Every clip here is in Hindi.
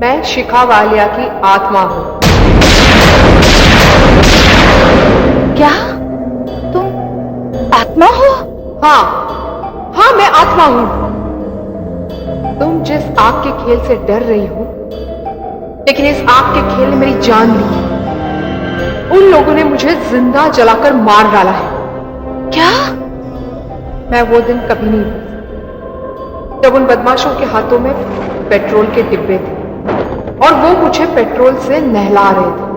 मैं शिखा वालिया की आत्मा हूं। क्या तुम आत्मा हो? हाँ हाँ, मैं आत्मा हूं। तुम जिस आग के खेल से डर रही हो, लेकिन इस आग के खेल ने मेरी जान ली। उन लोगों ने मुझे जिंदा जलाकर मार डाला है। क्या? मैं वो दिन कभी नहीं भूल जब उन बदमाशों के हाथों में पेट्रोल के डिब्बे थे और वो मुझे पेट्रोल से नहला रहे थे।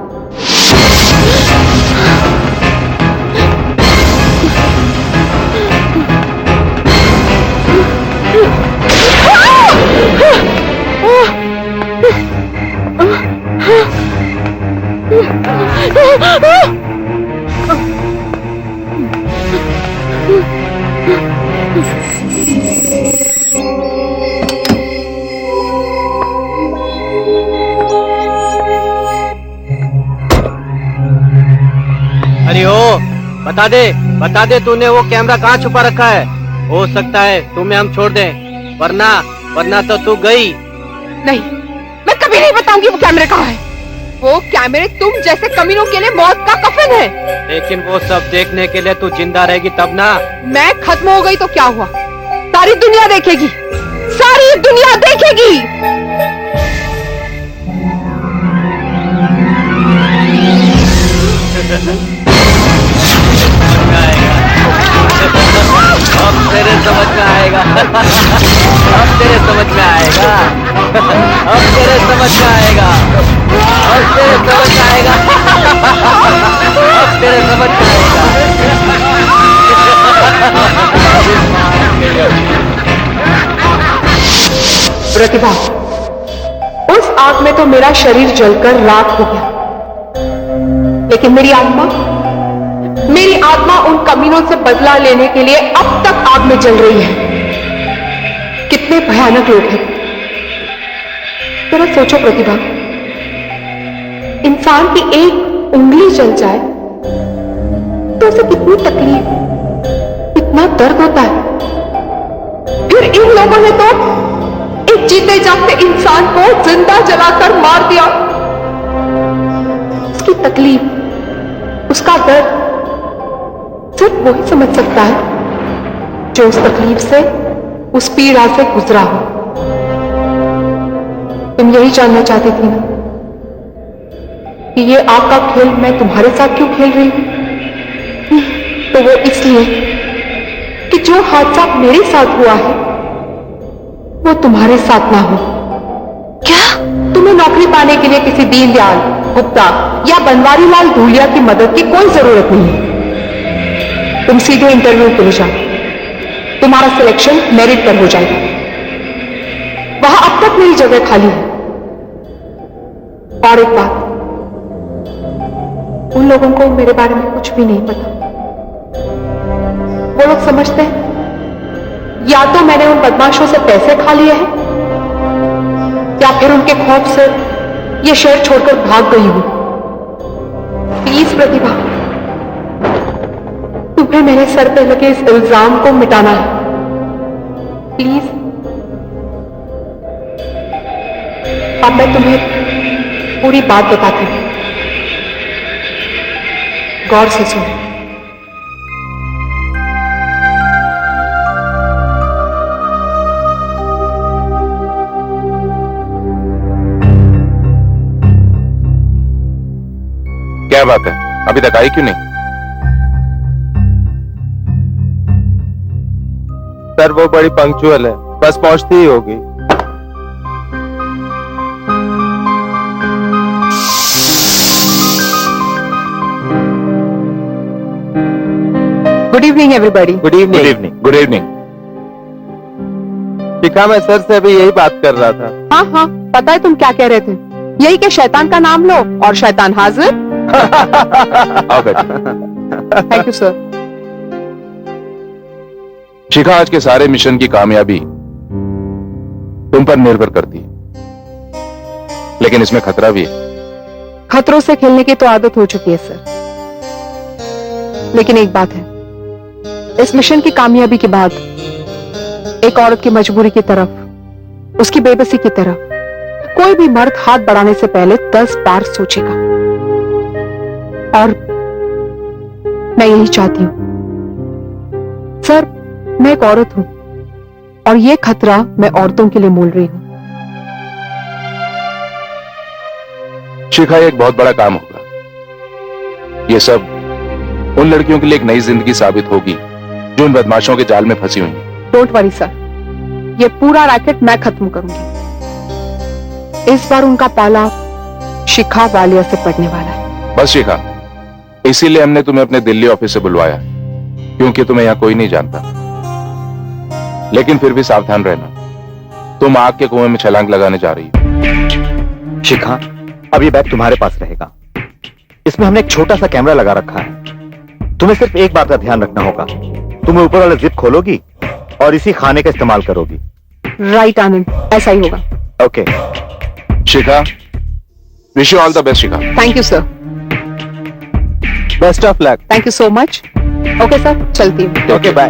अरे ओ, बता दे तूने वो कैमरा कहाँ छुपा रखा है? हो सकता है तुम्हें हम छोड़ दें, वरना तो तू गई। नहीं, मैं कभी नहीं बताऊंगी वो कैमरे कहाँ है। वो कैमरे तुम जैसे कमीनों के लिए मौत का कफन है। लेकिन वो सब देखने के लिए तू जिंदा रहेगी तब ना। मैं खत्म हो गई तो क्या हुआ? सारी दुनिया देखेगी, सारी दुनिया देखेगी। अब तेरे समझ में आएगा। अब तेरे समझ में आएगा। अब तेरे समझ में आएगा। अब तेरे समझ में आएगा। अब तेरे समझ में आएगा। प्रतिभा, उस आग में तो मेरा शरीर जलकर राख हो गया, लेकिन मेरी आत्मा उन कमीनों से बदला लेने के लिए अब तक आग में जल रही है। कितने भयानक लोग हैं। जरा सोचो प्रतिभा, इंसान की एक उंगली जल जाए तो उसे कितनी तकलीफ, कितना दर्द होता है। फिर इन लोगों ने तो एक जीते जागते इंसान को जिंदा जलाकर मार दिया। उसकी तकलीफ, उसका दर्द सिर्फ वही समझ सकता है जो उस तकलीफ से, उस पीड़ा से गुजरा हो। तुम यही जानना चाहती थी ना कि ये आग का खेल मैं तुम्हारे साथ क्यों खेल रही हूं? तो वो इसलिए कि जो हादसा मेरे साथ हुआ है वो तुम्हारे साथ ना हो। क्या? तुम्हें नौकरी पाने के लिए किसी दीनदयाल गुप्ता या बनवारी लाल धूलिया की मदद की कोई जरूरत नहीं है। तुम सीधे इंटरव्यू के लिए जाओ, तुम्हारा सिलेक्शन मेरिट पर हो जाएगा। वहां अब तक मेरी जगह खाली है। और एक बात, उन लोगों को मेरे बारे में कुछ भी नहीं पता। वो लोग समझते हैं या तो मैंने उन बदमाशों से पैसे खा लिए हैं या फिर उनके खौफ से ये शहर छोड़कर भाग गई हूं। प्लीज प्रतिभा, तुम्हें मेरे सर पे लगे इस इल्जाम को मिटाना है। प्लीज। अब मैं तुम्हें पूरी बात बताती हूं, गौर से सुनो। क्या बात है, अभी तक आई क्यों नहीं? सर वो बड़ी पंक्चुअल है, बस पहुंचती ही होगी। Good evening everybody. Good evening. Good evening. Good evening. Shikha, मैं सर से अभी यही बात कर रहा था। हाँ हाँ, पता है तुम क्या कह रहे थे। यही कि शैतान का नाम लो और शैतान हाजिर। आओ बैठो। Thank you sir. शिखा, आज के सारे मिशन की कामयाबी तुम पर निर्भर करती है, लेकिन इसमें खतरा भी है। खतरों से खेलने की तो आदत हो चुकी है सर, लेकिन एक बात है, इस मिशन की कामयाबी के बाद एक औरत की मजबूरी की तरफ, उसकी बेबसी की तरफ कोई भी मर्द हाथ बढ़ाने से पहले 10 बार सोचेगा। और मैं यही चाहती हूं। सर, मैं एक औरत हूं और ये खतरा मैं औरतों के लिए मोल रही हूं। शिखा, ये एक बहुत बड़ा काम होगा। ये सब उन लड़कियों के लिए एक नई जिंदगी साबित होगी जो इन बदमाशों के जाल में फंसी हुई हैं। डोंट वरी सर, ये पूरा रैकेट मैं खत्म करूंगी। इस बार उनका पाला शिखा वालिया से पड़ने वाला है। बस शिखा, इसीलिए हमने तुम्हें अपने दिल्ली ऑफिस से बुलवाया, क्योंकि तुम्हें यहां कोई नहीं जानता। लेकिन फिर भी सावधान रहना, तुम आग के कुएं में छलांग लगाने जा रही हो। शिखा, अब ये बैग तुम्हारे पास रहेगा। इसमें हमने एक छोटा सा कैमरा लगा रखा है। तुम्हें सिर्फ एक बात का ध्यान रखना होगा। तुम ऊपर वाला जिप खोलोगी और इसी खाने का इस्तेमाल करोगी। राइट आनंद, ऐसा ही होगा। Okay Shikha, wish you all the best. Shikha, thank you sir. Best of luck. Thank you so much. Okay sir, चलती हूँ। Okay bye.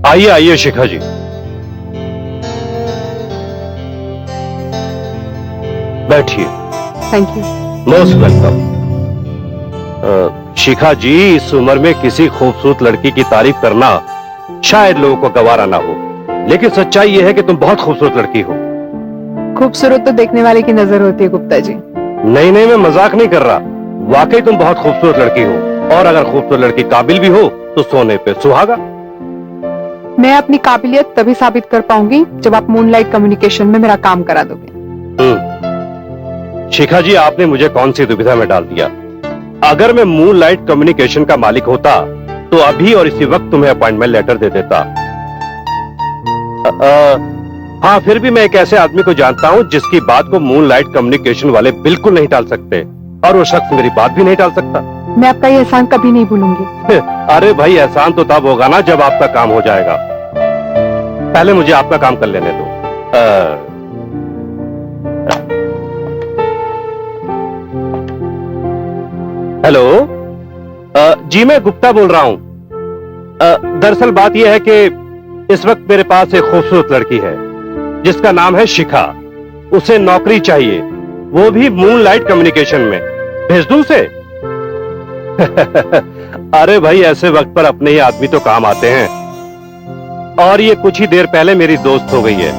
आइए आइए शिखा जी, बैठिए। Thank you. Most welcome. Shikha ji, इस उम्र में किसी खूबसूरत लड़की की तारीफ करना शायद लोगों को गवारा ना हो, लेकिन सच्चाई यह है कि तुम बहुत खूबसूरत लड़की हो। खूबसूरत तो देखने वाले की नजर होती है गुप्ता जी। नहीं नहीं, मैं मजाक नहीं कर रहा। वाकई तुम बहुत खूबसूरत लड़की हो, और अगर खूबसूरत लड़की काबिल भी हो तो सोने पे सुहागा। मैं अपनी काबिलियत तभी साबित कर पाऊंगी जब आप मूनलाइट कम्युनिकेशन में मेरा काम करा दोगे। शिखा जी, आपने मुझे कौन सी दुविधा में डाल दिया। अगर मैं मूनलाइट कम्युनिकेशन का मालिक होता तो अभी और इसी वक्त तुम्हें अपॉइंटमेंट लेटर दे देता। हाँ, फिर भी मैं एक ऐसे आदमी को जानता हूँ जिसकी बात को मूनलाइट कम्युनिकेशन वाले बिल्कुल नहीं टाल सकते, और वो शख्स मेरी बात भी नहीं टाल सकता। मैं आपका ये एहसान कभी नहीं भूलूंगी। अरे भाई, एहसान तो तब होगा ना जब आपका काम हो जाएगा। पहले मुझे आपका काम कर लेने दो। हेलो, जी मैं गुप्ता बोल रहा हूं। दरअसल बात यह है कि इस वक्त मेरे पास एक खूबसूरत लड़की है जिसका नाम है शिखा। उसे नौकरी चाहिए, वो भी मूनलाइट कम्युनिकेशन में। भेज दूं उसे? अरे भाई, ऐसे वक्त पर अपने ही आदमी तो काम आते हैं। और ये कुछ ही देर पहले मेरी दोस्त हो गई है,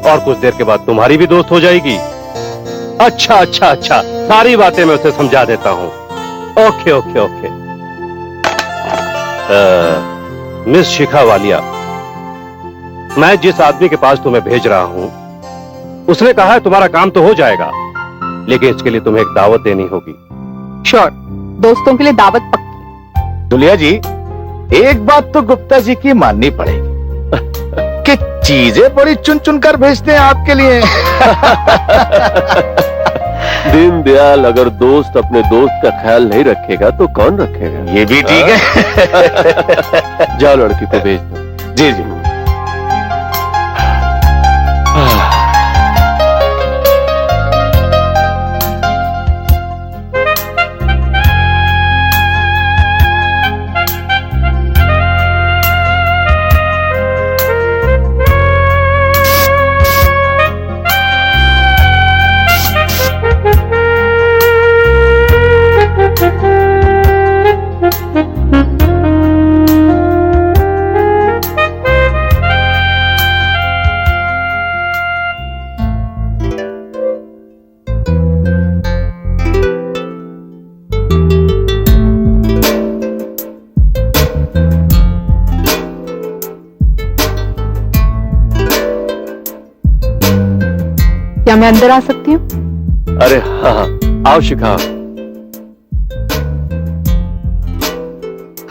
और कुछ देर के बाद तुम्हारी भी दोस्त हो जाएगी। अच्छा अच्छा अच्छा, सारी बातें मैं उसे समझा देता हूं। Okay okay okay. मिस शिखा वालिया, मैं जिस आदमी के पास तुम्हें भेज रहा हूं उसने कहा है तुम्हारा काम तो हो जाएगा, लेकिन इसके लिए तुम्हें एक दावत देनी होगी। श्योर, दोस्तों के लिए दावत पक्की। दुलिया जी, एक बात तो गुप्ता जी की माननी पड़ेगी कि चीजें बड़ी चुन चुन कर भेजते हैं आपके लिए। दीनदयाल, अगर दोस्त अपने दोस्त का ख्याल नहीं रखेगा तो कौन रखेगा? ये भी ठीक है। जाओ, लड़की को भेज दो। जी जी। क्या मैं अंदर आ सकती हूँ? अरे हाँ हाँ, आओ Shikha.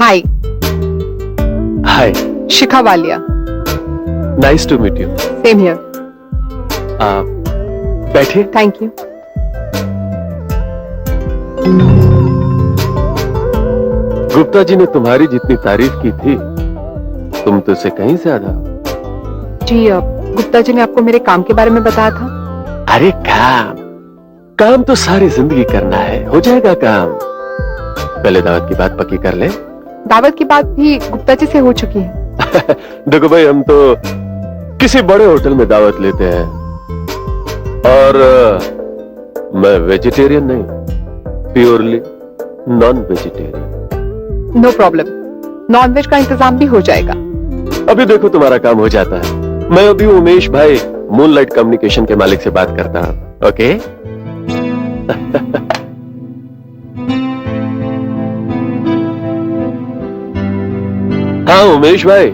Hi, hi, Shikha Walia. Nice to meet you. Same here. बैठिए। Thank you. गुप्ता जी ने तुम्हारी जितनी तारीफ की थी, तुम तो उसे कहीं ज्यादा। जी, गुप्ता जी ने आपको मेरे काम के बारे में बताया था। अरे काम काम तो सारी जिंदगी करना है, हो जाएगा काम। पहले दावत की बात पक्की कर ले। दावत की बात भी गुप्ता जी से हो चुकी है। देखो भाई, हम तो किसी बड़े होटल में दावत लेते हैं और मैं वेजिटेरियन नहीं, purely non vegetarian. No problem, non veg का इंतजाम भी हो जाएगा। अभी देखो तुम्हारा काम हो जाता है। मैं अभी उमेश भाई मूनलाइट कम्युनिकेशन के मालिक से बात करता हूं। ओके हाँ उमेश भाई,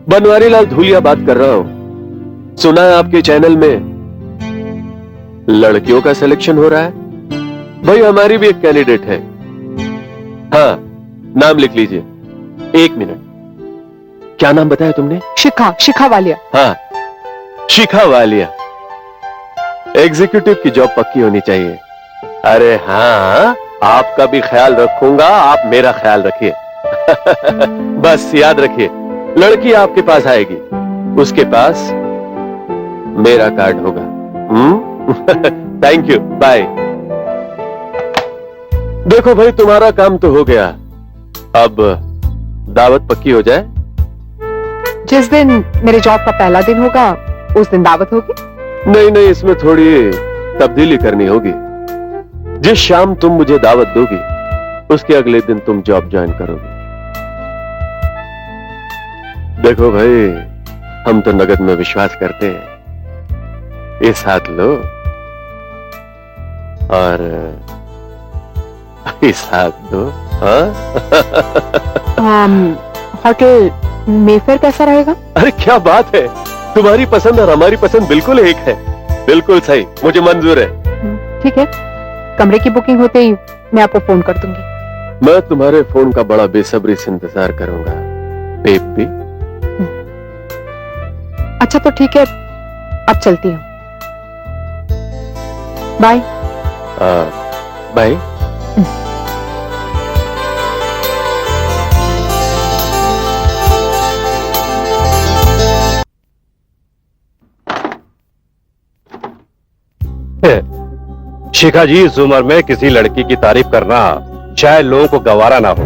बनवारी लाल धूलिया बात कर रहा हूं। सुना है आपके चैनल में लड़कियों का सिलेक्शन हो रहा है। भाई हमारी भी एक कैंडिडेट है। हाँ, नाम लिख लीजिए। 1 मिनट, क्या नाम बताया तुमने? शिखा वालिया। हाँ, शिखा वालिया। एग्जीक्यूटिव की जॉब पक्की होनी चाहिए। अरे हाँ, आपका भी ख्याल रखूंगा, आप मेरा ख्याल रखिए। बस याद रखिए, लड़की आपके पास आएगी, उसके पास मेरा कार्ड होगा। Thank you, bye. देखो भाई, तुम्हारा काम तो हो गया, अब दावत पक्की हो जाए। जिस दिन मेरे जॉब का पहला दिन होगा उस दिन दावत होगी। नहीं नहीं, इसमें थोड़ी तब्दीली करनी होगी। जिस शाम तुम मुझे दावत दोगी उसके अगले दिन तुम जॉब ज्वाइन करोगे। देखो भाई, हम तो नगद में विश्वास करते हैं। इस हाथ लो और इस हाथ दो। होटल मेफेयर कैसा रहेगा? अरे क्या बात है, तुम्हारी पसंद और हमारी पसंद बिल्कुल एक है। बिल्कुल सही, मुझे मंजूर है। ठीक है, कमरे की बुकिंग होते ही मैं आपको फोन कर दूंगी। मैं तुम्हारे फोन का बड़ा बेसब्री से इंतजार करूंगा बेबी। अच्छा तो ठीक है, अब चलती हूँ। बाय। बाय। शिखा जी, इस उम्र में किसी लड़की की तारीफ करना शायद लोगों को गवारा ना हो,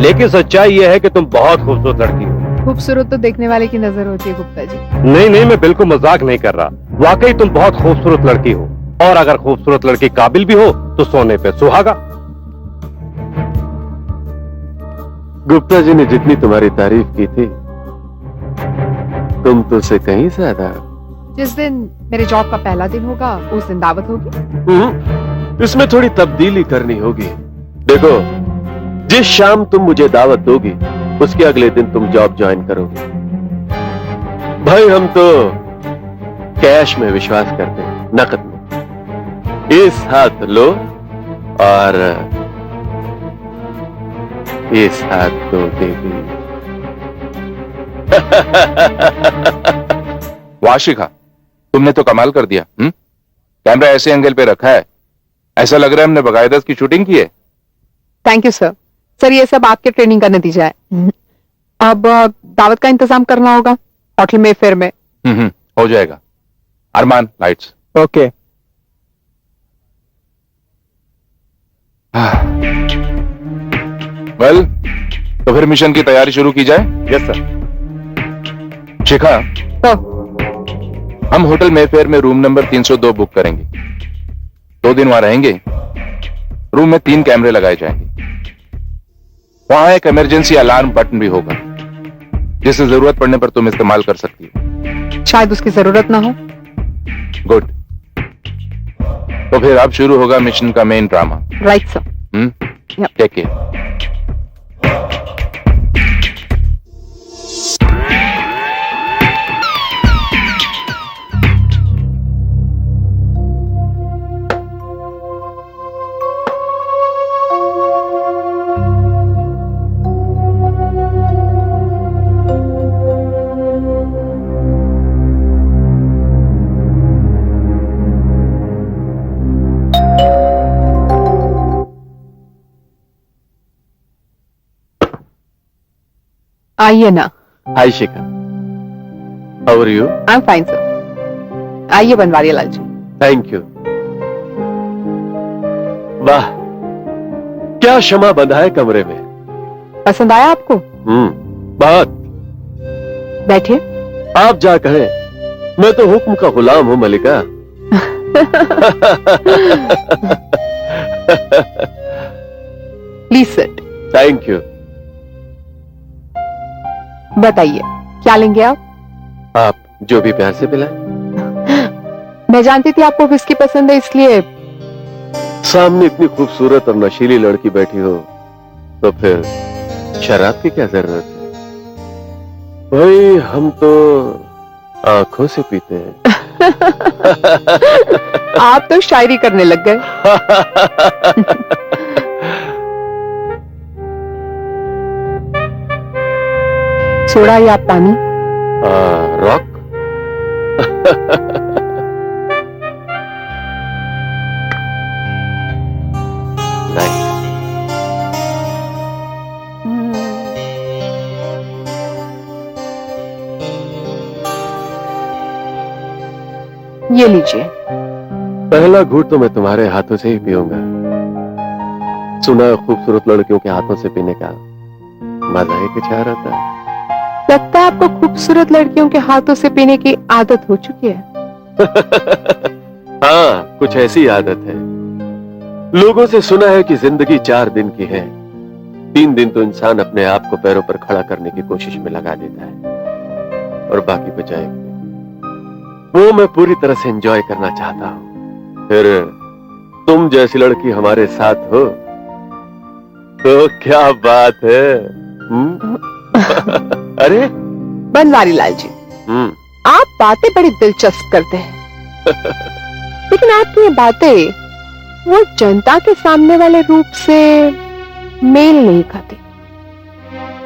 लेकिन सच्चाई यह है कि तुम बहुत खूबसूरत लड़की हो। खूबसूरत तो देखने वाले की नजर होती है गुप्ता जी। नहीं नहीं, मैं बिल्कुल मजाक नहीं कर रहा, वाकई तुम बहुत खूबसूरत लड़की हो, और अगर खूबसूरत लड़की काबिल भी हो तो सोने पे सुहागा। गुप्ता जी ने जितनी तुम्हारी तारीफ की थी, तुम तो उसे कहीं ज्यादा। जिस दिन मेरे जॉब का पहला दिन होगा उस दिन दावत होगी। इसमें थोड़ी तब्दीली करनी होगी। देखो, जिस शाम तुम मुझे दावत दोगी उसके अगले दिन तुम जॉब ज्वाइन करोगे। भाई हम तो कैश में विश्वास करते हैं, नकद में। इस हाथ लो और इस हाथ दो बेबी। वाह शिखा, तुमने तो कमाल कर दिया। कैमरा ऐसे एंगल पे रखा है, ऐसा लग रहा है हमने बकायदा की शूटिंग की है। Thank you sir. सर ये सब आपके ट्रेनिंग का नतीजा है। अब दावत का इंतजाम करना होगा होटल में फेयर में। हो जाएगा। अरमान, लाइट्स। ओके। वेल, तो फिर मिशन की तैयारी शुरू की जाए। Yes sir. शिखा, तो हम होटल मेफेयर में रूम नंबर 302 बुक करेंगे। 2 दिन वहां रहेंगे। रूम में 3 कैमरे लगाए जाएंगे। वहां एक इमरजेंसी अलार्म बटन भी होगा, जिसे जरूरत पड़ने पर तुम इस्तेमाल कर सकती हो। शायद उसकी जरूरत ना हो। गुड। तो फिर अब शुरू होगा मिशन का main drama. Right sir. Take care. आइए ना। Hi Shikha, how are you? I am fine sir. आइए बनवारी लाल जी। Thank you. वाह, क्या शमा बंधा है कमरे में। पसंद आया आपको? बहुत। बैठिए। आप जा कहें, मैं तो हुक्म का गुलाम हूं मलिका। Please sit. Thank you. बताइए क्या लेंगे आप? आप जो भी प्यार से पिलाएं। मैं जानती थी आपको विस्की पसंद है, इसलिए। सामने इतनी खूबसूरत और नशीली लड़की बैठी हो तो फिर शराब की क्या जरूरत है? भाई हम तो आंखों से पीते हैं। आप तो शायरी करने लग गए। सोडा या पानी? रॉक। नहीं। ये लीजिए। पहला घूंट तो मैं तुम्हारे हाथों से ही पीऊंगा। सुना है खूबसूरत लड़कियों के हाथों से पीने का मजा ही कुछ और होता है। लगता है आपको खूबसूरत लड़कियों के हाथों से पीने की आदत हो चुकी है। हाँ, कुछ ऐसी आदत है। लोगों से सुना है कि जिंदगी 4 दिन की है। 3 दिन तो इंसान अपने आप को पैरों पर खड़ा करने की कोशिश में लगा देता है और बाकी बचाए वो मैं पूरी तरह से एंजॉय करना चाहता हूं। फिर तुम जैसी लड़की हमारे साथ हो तो क्या बात है। अरे बनवारी लाल जी, आप बातें बड़ी दिलचस्प करते हैं। लेकिन आपकी ये बातें वो जनता के सामने वाले रूप से मेल नहीं खाती।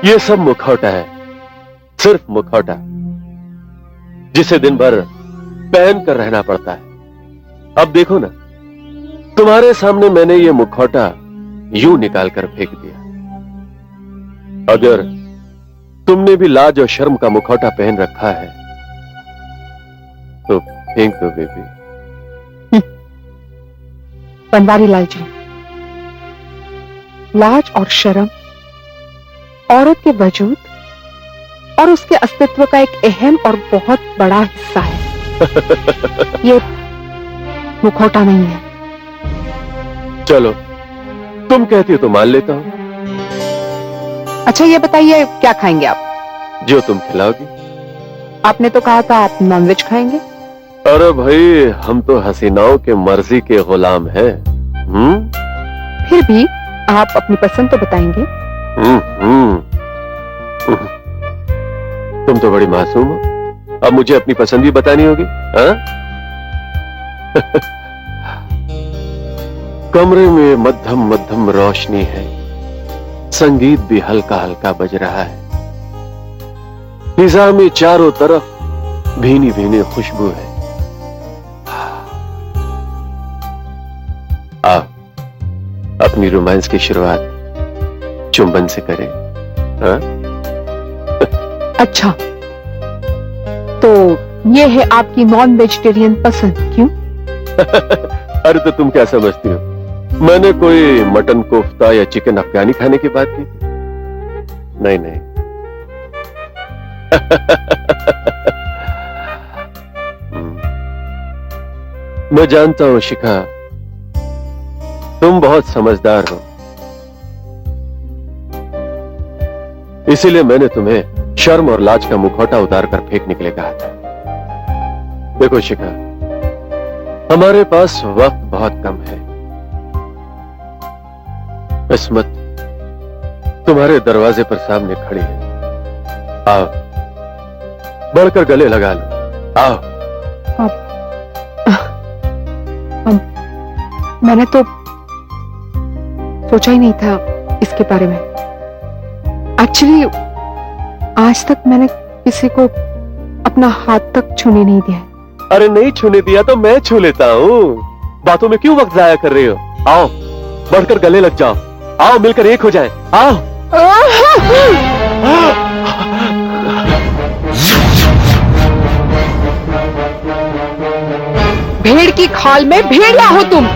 ये सब मुखौटा है, सिर्फ मुखौटा, जिसे दिन भर पहन कर रहना पड़ता है। अब देखो ना, तुम्हारे सामने मैंने ये मुखौटा यूं निकाल कर फेंक दिया। अगर तुमने भी लाज और शर्म का मुखौटा पहन रखा है तो फेंक दो बेबी। बनवारी लाल जी, लाज और शर्म औरत के वजूद और उसके अस्तित्व का एक अहम और बहुत बड़ा हिस्सा है। ये मुखौटा नहीं है। चलो, तुम कहती हो तो मान लेता हूं। अच्छा ये बताइए, क्या खाएंगे आप? जो तुम खिलाओगी। आपने तो कहा था आप नॉनवेज खाएंगे। अरे भाई, हम तो हसीनाओं के मर्जी के गुलाम हैं। फिर भी आप अपनी पसंद तो बताएंगे। तुम तो बड़ी मासूम हो, अब मुझे अपनी पसंद भी बतानी होगी। हाँ? कमरे में मध्यम मध्यम रोशनी है, संगीत भी हल्का हल्का बज रहा है, फिजा में चारों तरफ भीनी भीनी खुशबू है। आओ, अपनी रोमांस की शुरुआत चुंबन से करें। हाँ? अच्छा, तो ये है आपकी नॉन वेजिटेरियन पसंद, क्यों? अरे तो तुम क्या समझती हो, मैंने कोई मटन कोफ्ता या चिकन अफगानी खाने की बात की? नहीं नहीं। मैं जानता हूं शिखा, तुम बहुत समझदार हो, इसीलिए मैंने तुम्हें शर्म और लाज का मुखौटा उतार कर फेंकने के लिए कहा था। देखो शिखा, हमारे पास वक्त बहुत कम है। किस्मत तुम्हारे दरवाजे पर सामने खड़ी है। आओ, बढ़कर गले लगा लो। आओ। मैंने तो सोचा ही नहीं था इसके बारे में। एक्चुअली आज तक मैंने किसी को अपना हाथ तक छूने नहीं दिया। अरे नहीं छूने दिया तो मैं छू लेता हूँ, बातों में क्यों वक्त जाया कर रही हो? आओ, बढ़कर गले लग जाओ। आओ, मिलकर एक हो जाए। आओ। भेड़ की खाल में भेड़िया हो तुम।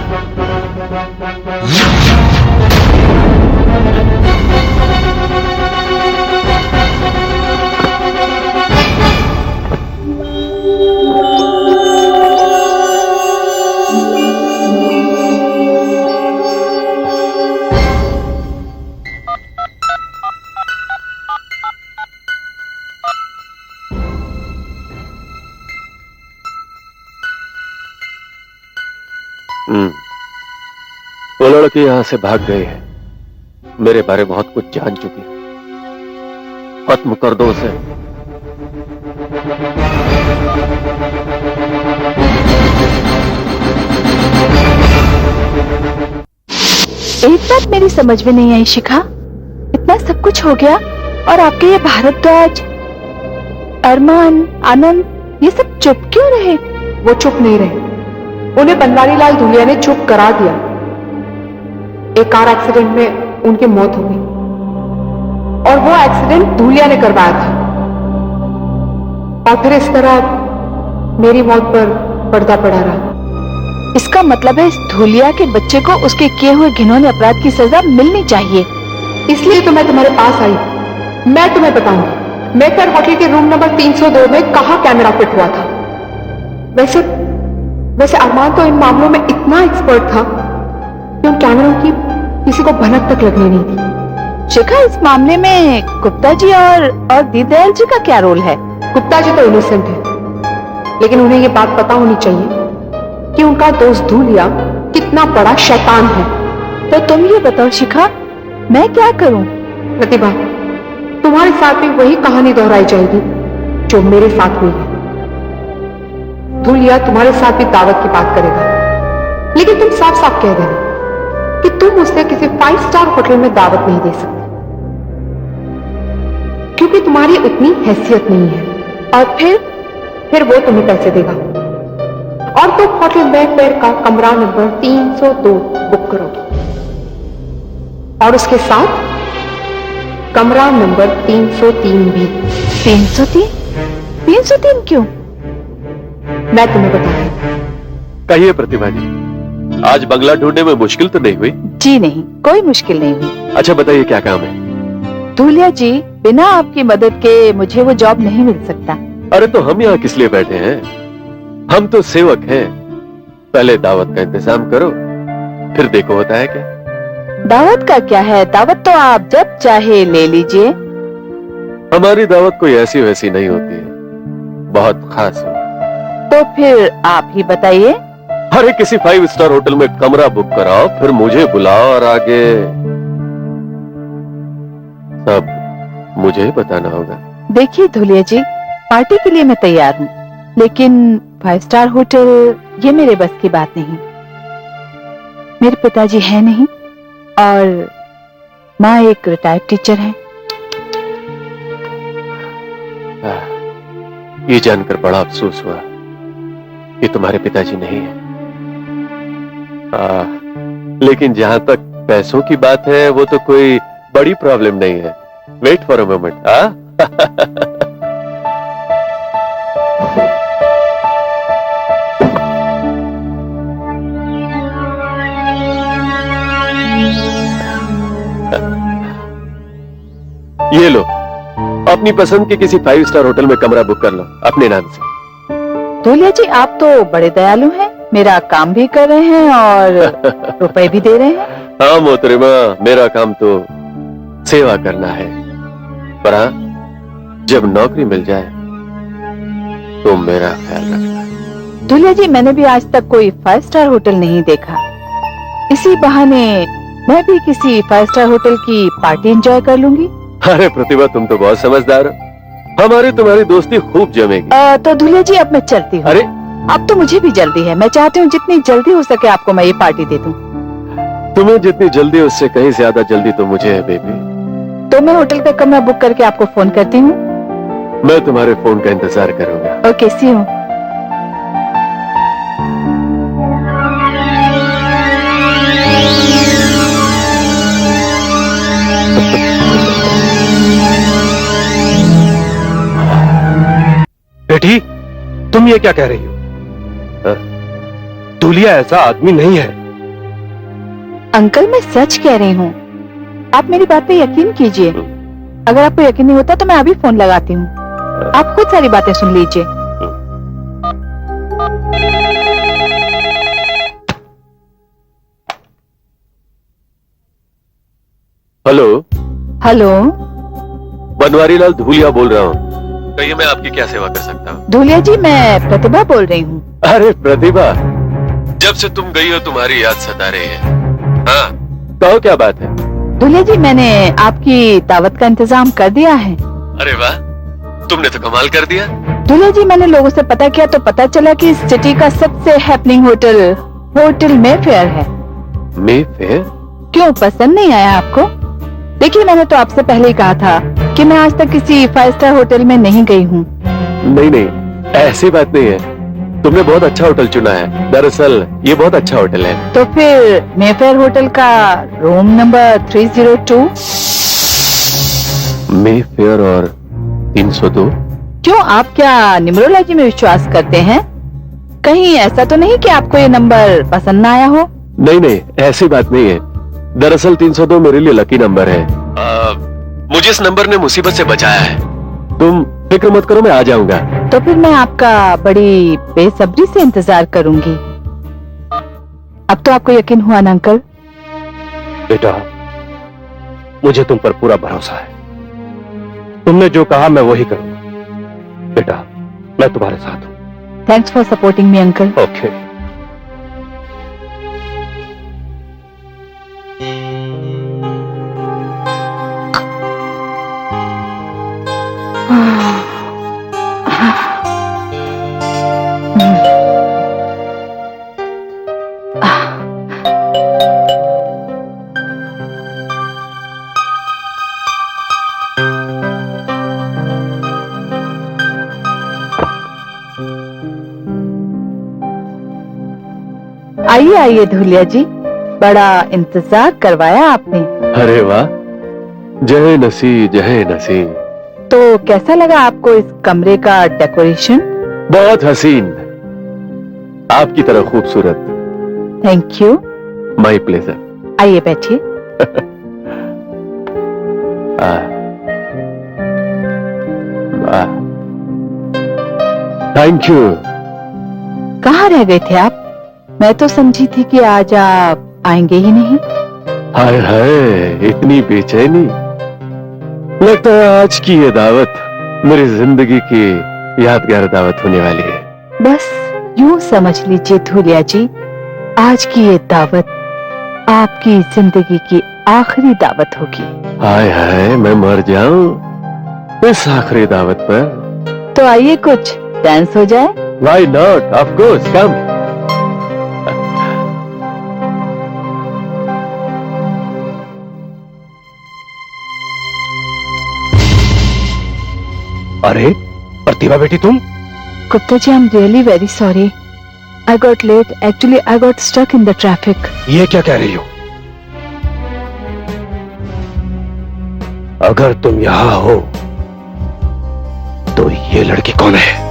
वो लड़की यहां से भाग गई है। मेरे बारे बहुत कुछ जान चुकी है। खत्म कर दो उसे। एक बात मेरी समझ में नहीं आई शिखा, इतना सब कुछ हो गया और आपके ये भारद्वाज, अरमान, आनंद ये सब चुप क्यों रहे? वो चुप नहीं रहे, उन्हें बनवारी लाल धूलिया ने चुप करा दिया। एक कार एक्सीडेंट में उनकी मौत हो गई और वो एक्सीडेंट धूलिया ने करवाया था। और फिर इस तरह मेरी मौत पर पर्दा पड़ा रहा। इसका मतलब है इस धूलिया के बच्चे को उसके किए हुए घिनौने अपराध की सजा मिलनी चाहिए। इसलिए तो मैं तुम्हारे पास आई। मैं तुम्हें बताऊंगी मेफेयर होटल के रूम नंबर 302 में कहां कैमरा फिट हुआ था। वैसे अरमान तो इन मामलों में इतना एक्सपर्ट था कि उन कैमरों की किसी को भनक तक लगनी नहीं थी। शिखा, इस मामले में गुप्ता जी और दीनदयाल जी का क्या रोल है? गुप्ता जी तो इनोसेंट है, लेकिन उन्हें यह बात पता होनी चाहिए कि उनका दोस्त धूलिया कितना बड़ा शैतान है। तो तुम ये बताओ शिखा, मैं क्या करूं? प्रतिभा, तुम्हारे साथ भी वही कहानी दोहराई जाएगी जो मेरे साथ हुई है। धूलिया तुम्हारे साथ भी दावत की बात करेगा, लेकिन तुम साफ साफ कह देना कि तुम उसे किसी 5 स्टार होटल में दावत नहीं दे सकते, क्योंकि तुम्हारी उतनी हैसियत नहीं है। और फिर वो तुम्हें पैसे देगा और तुम होटल मेफेयर का कमरा नंबर 302 बुक करोगी और उसके साथ कमरा नंबर 303 भी। 303? 303 क्यों? मैं तुम्हें बताऊंगी। कहिए प्रतिभा जी, आज बंगला ढूंढने में मुश्किल तो नहीं हुई? जी नहीं, कोई मुश्किल नहीं हुई। अच्छा बताइए क्या काम है? धूलिया जी, बिना आपकी मदद के मुझे वो जॉब नहीं मिल सकता। अरे तो हम यहाँ किस लिए बैठे हैं? हम तो सेवक हैं। पहले दावत का इंतजाम करो, फिर देखो होता है क्या। दावत का क्या है? दावत तो आप जब चाहे ले लीजिए। हमारी दावत कोई ऐसी वैसी नहीं होती है, बहुत खास हो। तो फिर आप ही बताइए। अरे किसी 5 स्टार होटल में कमरा बुक कराओ, फिर मुझे बुलाओ और आगे सब मुझे बताना होगा। देखिए धूलिया जी, पार्टी के लिए मैं तैयार हूँ, लेकिन 5 स्टार होटल ये मेरे बस की बात नहीं। मेरे पिताजी है नहीं और माँ एक रिटायर्ड टीचर है। ये जानकर बड़ा अफसोस हुआ कि तुम्हारे पिताजी नहीं है। लेकिन जहां तक पैसों की बात है वो तो कोई बड़ी प्रॉब्लम नहीं है। Wait for a moment. ये लो, अपनी पसंद के किसी 5 स्टार होटल में कमरा बुक कर लो अपने नाम से। धूलिया जी, आप तो बड़े दयालु हैं, मेरा काम भी कर रहे हैं और रुपए भी दे रहे हैं। हाँ मोहतरमा, मेरा काम तो सेवा करना है, पर हाँ, जब नौकरी मिल जाए तो मेरा ख्याल रखना। धूलिया जी, मैंने भी आज तक कोई 5 स्टार होटल नहीं देखा। इसी बहाने मैं भी किसी 5 स्टार होटल की पार्टी एंजॉय कर लूंगी। अरे प्रतिभा, तुम तो बहुत समझदार हो। हमारी तुम्हारी दोस्ती खूब जमेगी। तो धूलिया जी, अब मैं चलती हूँ। अरे अब तो मुझे भी जल्दी है। मैं चाहती हूँ जितनी जल्दी हो सके आपको मैं ये पार्टी दे दूँ। तुम्हें जितनी जल्दी उससे कहीं ज्यादा जल्दी तो मुझे है बेबी। तो मैं होटल का कमरा बुक करके आपको फोन करती हूँ। मैं तुम्हारे फोन का इंतजार करूंगा। Okay, see you. बेटी, तुम ये क्या कह रही हो? धूलिया ऐसा आदमी नहीं है। अंकल, मैं सच कह रही हूँ, आप मेरी बात पे यकीन कीजिए। अगर आपको यकीन नहीं होता तो मैं अभी फोन लगाती हूँ, आप खुद सारी बातें सुन लीजिए। हेलो हेलो, बनवारी लाल धूलिया बोल रहा हूँ। कहिए, मैं आपकी क्या सेवा कर सकता हूँ? धूलिया जी, मैं प्रतिभा बोल रही हूँ। अरे प्रतिभा, जब से तुम गई हो तुम्हारी याद सता रही है। हाँ, कहो क्या बात है? दूल्हे जी, मैंने आपकी दावत का इंतजाम कर दिया है। अरे वाह, तुमने तो कमाल कर दिया। दूल्हे जी, मैंने लोगों से पता किया तो पता चला कि इस सिटी का सबसे हैपनिंग होटल मेफेयर है। मेफेयर? क्यों, पसंद नहीं आया आपको? देखिए, मैंने तो आपसे पहले ही कहा था कि मैं आज तक किसी 5 स्टार होटल में नहीं गई हूँ। नहीं नहीं, ऐसी बात नहीं है। तुमने बहुत अच्छा होटल चुना है। दरअसल ये बहुत अच्छा होटल है। तो फिर मेफेयर होटल का रूम नंबर 302। मेफेयर और 302? क्यों, आप क्या न्यूमरोलॉजी में विश्वास करते हैं? कहीं ऐसा तो नहीं कि आपको ये नंबर पसंद न आया हो? नहीं नहीं, ऐसी बात नहीं है। दरअसल 302 मेरे लिए लकी नंबर है। मुझे इस नंबर ने मुसीबत से बचाया है। तुम फिक्र मत करो, मैं आ जाऊंगा। तो फिर मैं आपका बड़ी बेसब्री से इंतजार करूंगी। अब तो आपको यकीन हुआ ना अंकल? बेटा, मुझे तुम पर पूरा भरोसा है। तुमने जो कहा मैं वही करूंगा। बेटा, मैं तुम्हारे साथ हूं। Thanks for supporting me uncle. Okay. आइए आइए धूलिया जी, बड़ा इंतजार करवाया आपने। अरे वाह, जय नसी जय नसी। तो कैसा लगा आपको इस कमरे का डेकोरेशन? बहुत हसीन, आपकी तरह खूबसूरत। Thank you. My pleasure. आइए बैठिए। Thank you. कहाँ रह गए थे आप? मैं तो समझी थी कि आज आप आएंगे ही नहीं। हाय हाय, इतनी बेचैनी। लगता है आज की ये दावत मेरी जिंदगी की यादगार दावत होने वाली है। बस यूं समझ लीजिए धूलिया जी, आज की ये दावत आपकी जिंदगी की आखिरी दावत होगी। हाय हाय, मैं मर जाऊं इस आखिरी दावत पर। तो आइए कुछ डांस हो जाए। Why not? Of course, come. अरे प्रतिभा बेटी, तुम? Gupta ji, I am really very sorry. I got late. Actually I got stuck in the traffic. ये क्या कह रही हो? अगर तुम यहां हो तो ये लड़की कौन है?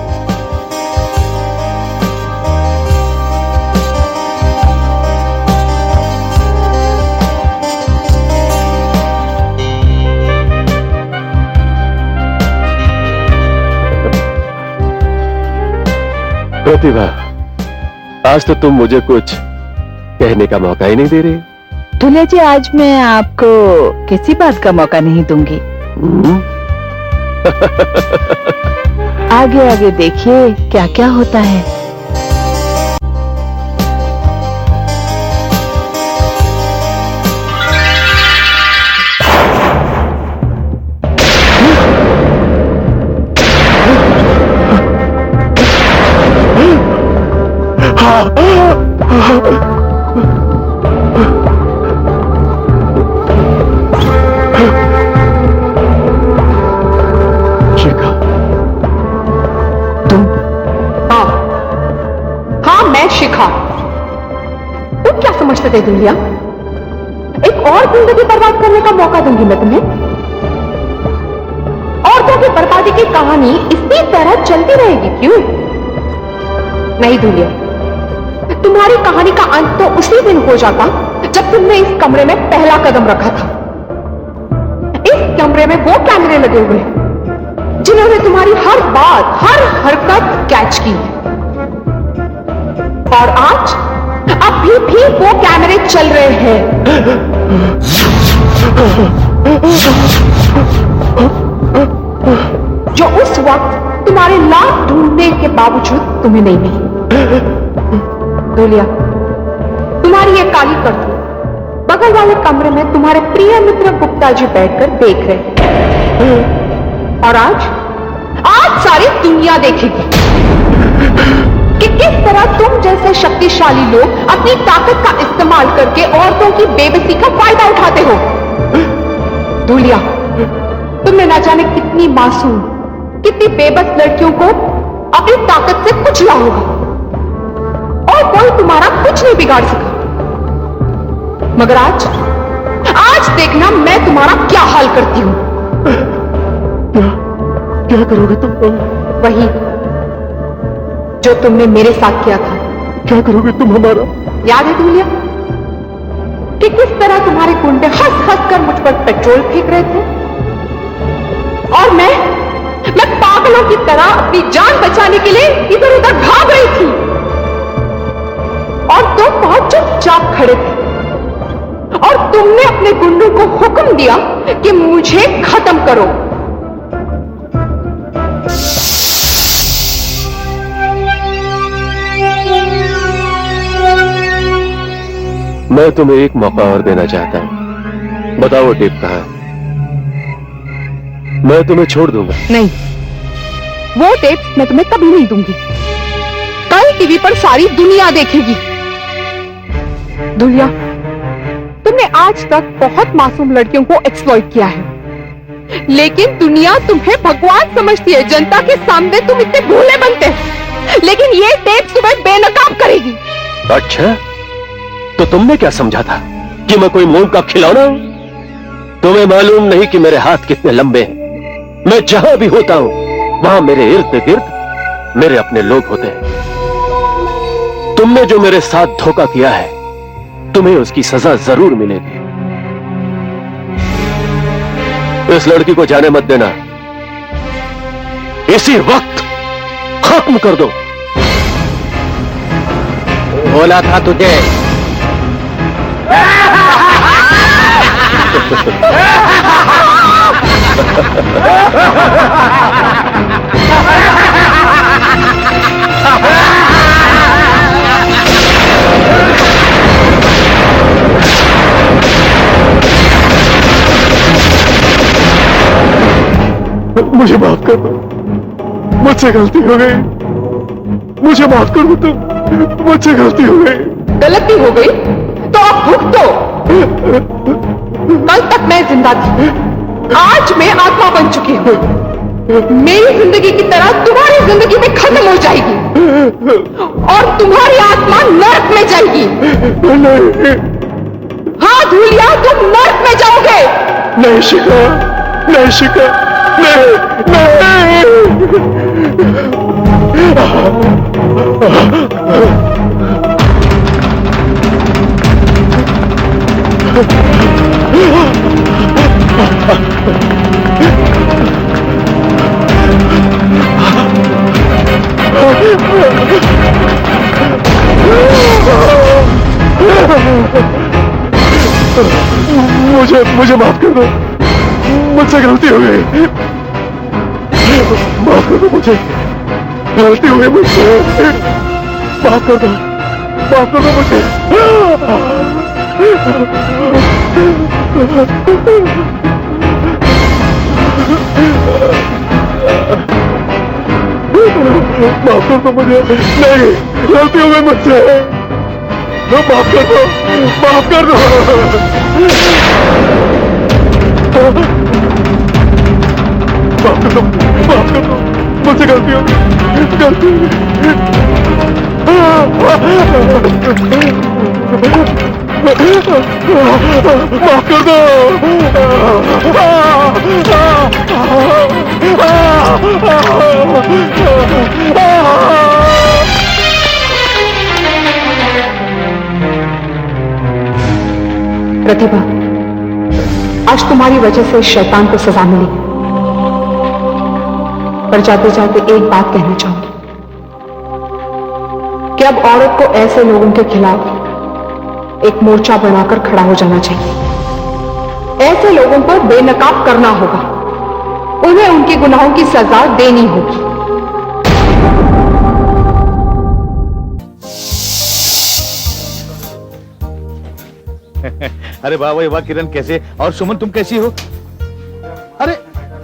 प्रतिभा, आज तो तुम मुझे कुछ कहने का मौका ही नहीं दे रही। धूलिया जी, आज मैं आपको किसी बात का मौका नहीं दूंगी। आगे आगे देखिए क्या क्या होता है। शिखा, तुम? हाँ हाँ, मैं शिखा। तुम क्या समझते थे दुनिया? एक और जिंदगी बर्बाद करने का मौका दूंगी मैं तुम्हें। औरतों की बर्बादी की कहानी इसी तरह चलती रहेगी क्यों? नहीं दुनिया, तुम्हारी कहानी का अंत तो उसी दिन हो जाता जब तुमने इस कमरे में पहला कदम रखा था। इस कमरे में वो कैमरे लगे हुए हैं जिन्होंने तुम्हारी हर बात, हर हरकत कैच की है। और आज अभी भी वो कैमरे चल रहे हैं जो उस वक्त तुम्हारे लाख ढूंढने के बावजूद तुम्हें नहीं मिली। दूलिया, तुम्हारी ये काली करतूत बगल वाले कमरे में तुम्हारे प्रिय मित्र गुप्ता जी बैठकर देख रहे। और आज सारी दुनिया देखेगी कि किस तरह तुम जैसे शक्तिशाली लोग अपनी ताकत का इस्तेमाल करके औरतों की बेबसी का फायदा उठाते हो। धूलिया, तुमने ना जाने कितनी मासूम, कितनी बेबस लड़कियों को अपनी ताकत से कुचला होगा और कोई तुम्हारा कुछ नहीं बिगाड़ सका। मगर आज देखना मैं तुम्हारा क्या हाल करती हूं। क्या करोगे तुम? वही जो तुमने मेरे साथ किया था। क्या करोगे तुम हमारा? याद है धूलिया कि किस तरह तुम्हारे गुंडे हंस कर मुझ पर पेट्रोल फेंक रहे थे और मैं पागलों की तरह अपनी जान बचाने के लिए इधर उधर भाग रही थी और तुम बहुत चुपचाप खड़े थे और तुमने अपने गुंडों को हुक्म दिया कि मुझे खत्म करो। मैं तुम्हें एक मौका और देना चाहता हूं। बताओ वो टेप कहां है? मैं तुम्हें छोड़ दूंगा। नहीं, वो टेप मैं तुम्हें कभी नहीं दूंगी। कल टीवी पर सारी दुनिया देखेगी। दुनिया, तुमने आज तक बहुत मासूम लड़कियों को एक्सप्लॉइट किया है, लेकिन दुनिया तुम्हें भगवान समझती है। जनता के सामने तुम इतने भोले बनते हैं, लेकिन ये टेप तुम्हें बेनकाब करेगी। अच्छा, तो तुमने क्या समझा था कि मैं कोई मोम का खिलौना हूं? तुम्हें मालूम नहीं कि मेरे हाथ कितने लंबे हैं। मैं जहां भी होता हूं वहां मेरे इर्द गिर्द मेरे अपने लोग होते हैं। तुमने जो मेरे साथ धोखा किया है, तुम्हें उसकी सजा जरूर मिलेगी। इस लड़की को जाने मत देना। इसी वक्त खत्म कर दो। बोला था तुझे। मुझे माफ कर दो, मुझसे गलती हो गई। मुझे माफ कर दो तुम, मुझसे गलती हो गई। गलती हो गई तो अब भुगतो। कल तक मैं जिंदा थी, आज मैं आत्मा बन चुकी हूं। मेरी जिंदगी की तरह तुम्हारी जिंदगी में खत्म हो जाएगी और तुम्हारी आत्मा नरक में जाएगी। नहीं, हाँ धूलिया, तुम नरक में जाओगे। नहीं शिखा, नहीं शिखा, नहीं, नहीं। मुझे माफ कर दो, मुझसे गलती हो गई। माफ कर दो मुझे, गलती हो गई मुझसे। माफ कर दो, माफ कर दो मुझे। माफ कर दो मुझे। नहीं, गलती हो गई मुझसे। माफ कर दो, माफ कर दो। माफ कर दो, माफ कर दो। मुझसे गलती हो गई, गलती। माफ कर दो। प्रतिभा, आज तुम्हारी वजह से शैतान को सजा मिली, पर जाते जाते एक बात कहना चाहूंगी कि अब औरत को ऐसे लोगों के खिलाफ एक मोर्चा बनाकर खड़ा हो जाना चाहिए। ऐसे लोगों को बेनकाब करना होगा, उन्हें उनके गुनाहों की सजा देनी होगी। अरे वाह वाह वाह किरण, कैसे? और सुमन तुम कैसी हो? अरे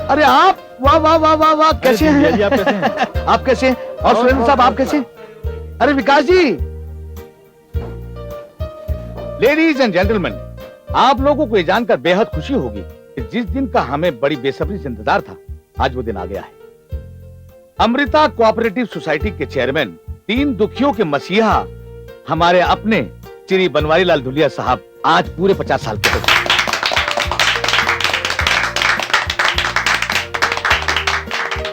अरे आप, वाह वाह वाह वाह वाह, कैसे हैं? आप कैसे हैं? आप कैसे हैं? और सुरेंद्र साहब आप कैसे हैं? अरे विकास जी, लेडीज एंड जेंटलमैन, आप लोगों को ये जानकर बेहद खुशी होगी कि जिस दिन का हमें बड़ी बेसब्री से इंतजार था, आज वो दिन आ गया है। अमृता कोऑपरेटिव सोसाइटी के चेयरमैन, दीन दुखियों के मसीहा, हमारे अपने श्री बनवारी लाल धुलिया साहब आज पूरे 50 साल के हो।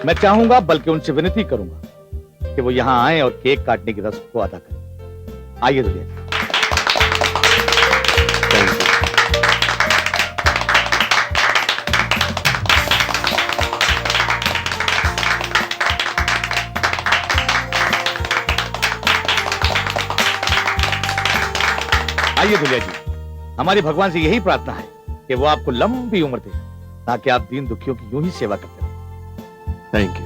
मैं चाहूंगा, बल्कि उनसे विनती करूंगा कि वो यहां आए और केक काटने की रस्म को अदा करें। आइए धुलिया जी। आइए धुलिया जी, हमारी भगवान से यही प्रार्थना है कि वो आपको लंबी उम्र दे, ताकि आप दीन दुखियों की यूं ही सेवा करते रहें। Thank you.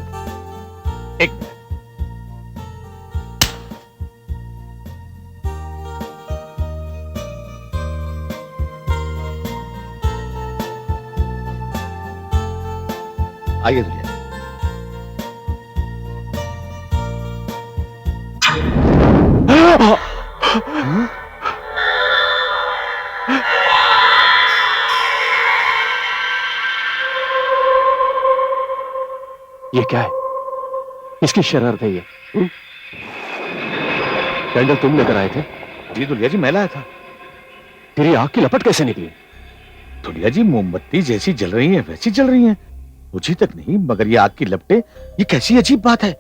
एक मिनट। आइए धुलिया जी। ये क्या है? इसकी शरारत है ये। कैंडल तुम लेकर आए थे? जी धुलिया जी, मैं लाया था। तेरी आग की लपट कैसे निकली? धुलिया जी, मोमबत्ती जैसी जल रही है वैसी जल रही है, मुझे तक नहीं, मगर ये आग की लपटें, ये कैसी अजीब बात है।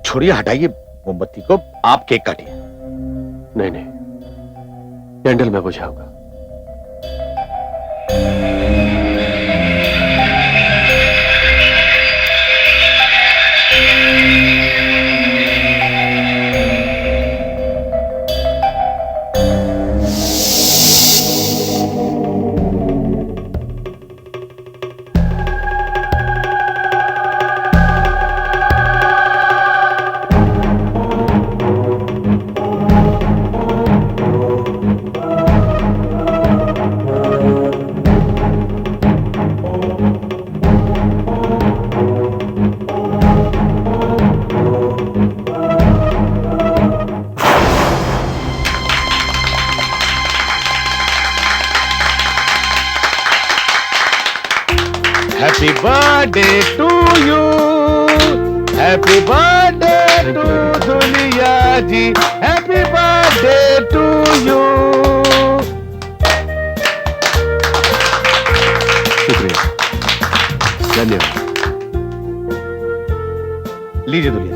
छोड़िए, हटाइए मोमबत्ती को, आप केक काटिए। नहीं नहीं, कैंडल मैं बुझाऊंगा। Happy birthday to you, happy birthday to Dhuliya ji, happy birthday to you. शुक्रिया, धन्यवाद। लीजिए धुलिया जी।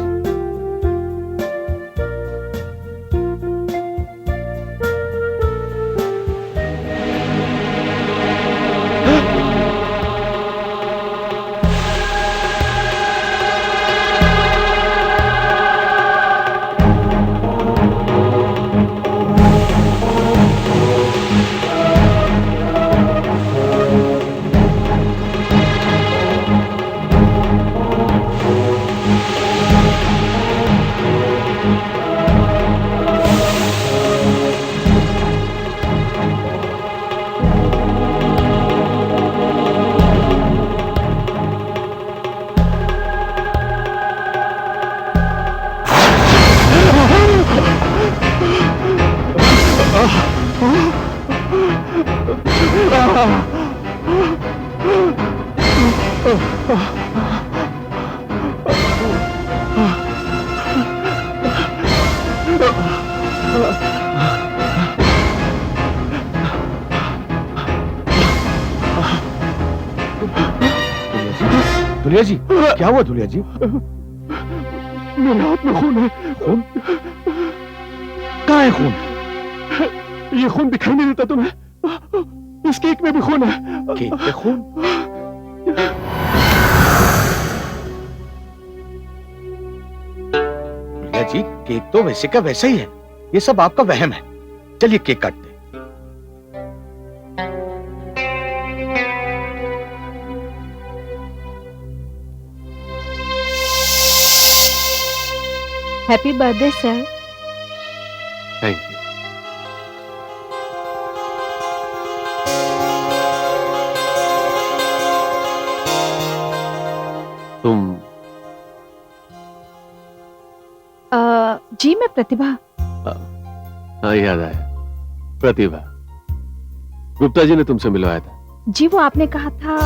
धुलिया जी, क्या हुआ धुलिया जी? मेरे हाथ में खून है। खून? कहाँ है खून? ये खून दिखाई नहीं देता तुम्हें? इस केक में भी खून है। केक पे खून? धुलिया जी, केक तो वैसे का वैसा ही है, ये सब आपका वहम है। चलिए केक काटते हैं। Happy birthday sir. Thank you. तुम जी मैं प्रतिभा। हाँ, याद आया, प्रतिभा। गुप्ता जी ने तुमसे मिलवाया था। जी वो आपने कहा था।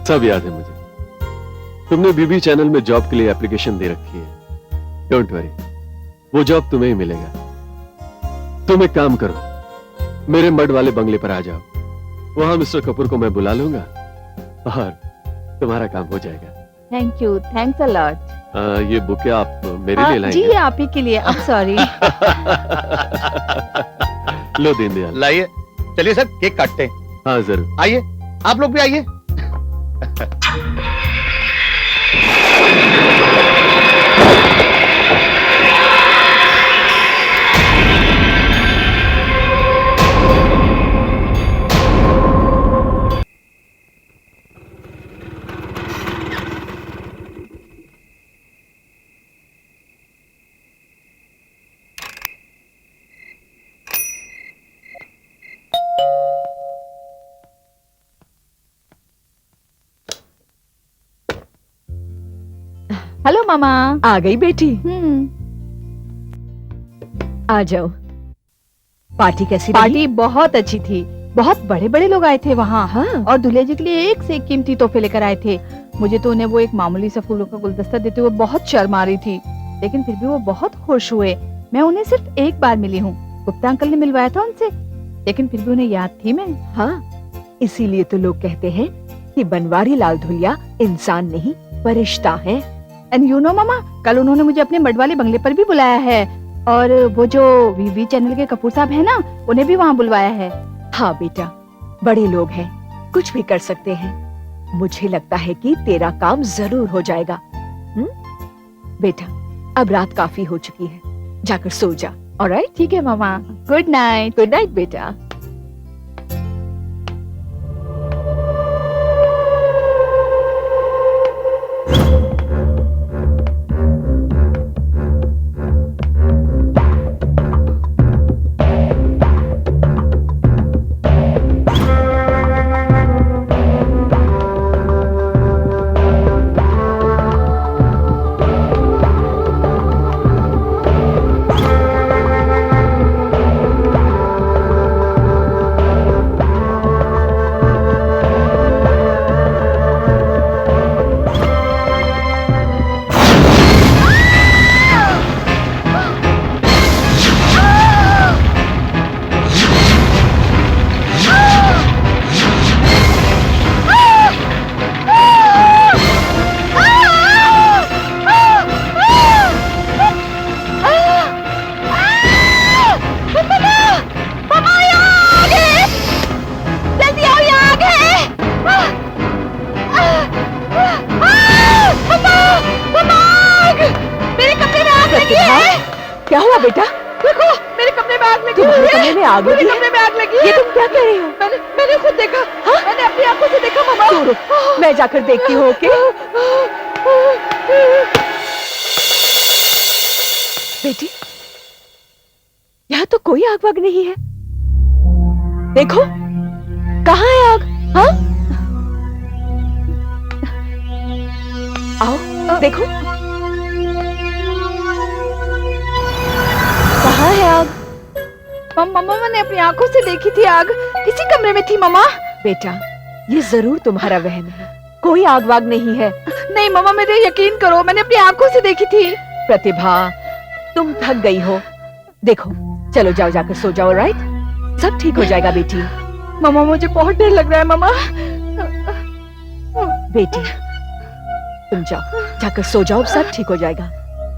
सब याद है मुझे। तुमने बीबी चैनल में जॉब के लिए एप्लीकेशन दे रखी है। डोंट वरी, वो जॉब तुम्हें ही मिलेगा। तुम एक काम करो, मेरे मड वाले बंगले पर आ जाओ। वहां मिस्टर कपूर को मैं बुला लूंगा और तुम्हारा काम हो जाएगा। Thank you, thanks a lot. ये बुके आप मेरे लिए लाएंगे? जी ये आप ही के लिए। I am sorry. लो दीनदयाल। लाइए, चलिए सर केक काटते हैं। हाँ जरूर। आइए, आप लोग भी आइए। हेलो मामा। आ गई बेटी, आ जाओ। पार्टी कैसी रही? पार्टी बहुत अच्छी थी। बहुत बड़े बड़े लोग आए थे वहाँ। हाँ। और दूल्हे जी के लिए एक से एक कीमती तोहफे लेकर आए थे। मुझे तो उन्हें वो एक मामूली सा फूलों का गुलदस्ता देते हुए बहुत शर्म आ रही थी, लेकिन फिर भी वो बहुत खुश हुए। मैं उन्हें सिर्फ एक बार मिली हूँ। गुप्ता अंकल ने मिलवाया था उनसे, लेकिन फिर भी उन्हें याद थी मैं। हाँ, इसीलिए तो लोग कहते हैं कि बनवारी लाल धुलिया इंसान नहीं फरिश्ता है। एंड यू नो मामा, कल उन्होंने मुझे अपने मड वाले बंगले पर भी बुलाया है। और वो जो वीवी चैनल के कपूर साहब है ना, उन्हें भी वहाँ बुलवाया है। हाँ बेटा, बड़े लोग हैं, कुछ भी कर सकते हैं। मुझे लगता है कि तेरा काम जरूर हो जाएगा। बेटा, अब रात काफी हो चुकी है, जाकर सो जा। ऑलराइट? ठीक है मामा, गुड नाइट। गुड नाइट बेटा। क्या हुआ बेटा? देखो, मेरे कमरे में आग लगी। तुम्हारे कमरे में आग लगी है? कमरे में आग लगी है। ये तुम क्या कह रही हो? मैंने खुद देखा। हाँ? मैंने अपनी आंखों से देखा मामा। तो रुक, मैं जाकर देखती हूँ। ओके बेटी, यहाँ तो कोई आग वाग नहीं है। देखो, कहाँ है आग? हाँ, आओ देखो, कहाँ है आग? मामा, मैंने अपनी आंखों से देखी थी आग। किसी कमरे में थी मामा। बेटा, ये जरूर तुम्हारा वहम है, कोई आग वाग नहीं है। नहीं मामा, मेरे यकीन करो, मैंने अपनी आंखों से देखी थी। प्रतिभा, तुम थक गई हो। देखो, चलो जाओ, जाकर सो जाओ। राइट, सब ठीक हो जाएगा बेटी। मामा, मुझे बहुत डर लग रहा है मामा। बेटी, तुम जाओ, जाकर सो जाओ, सब ठीक हो जाएगा।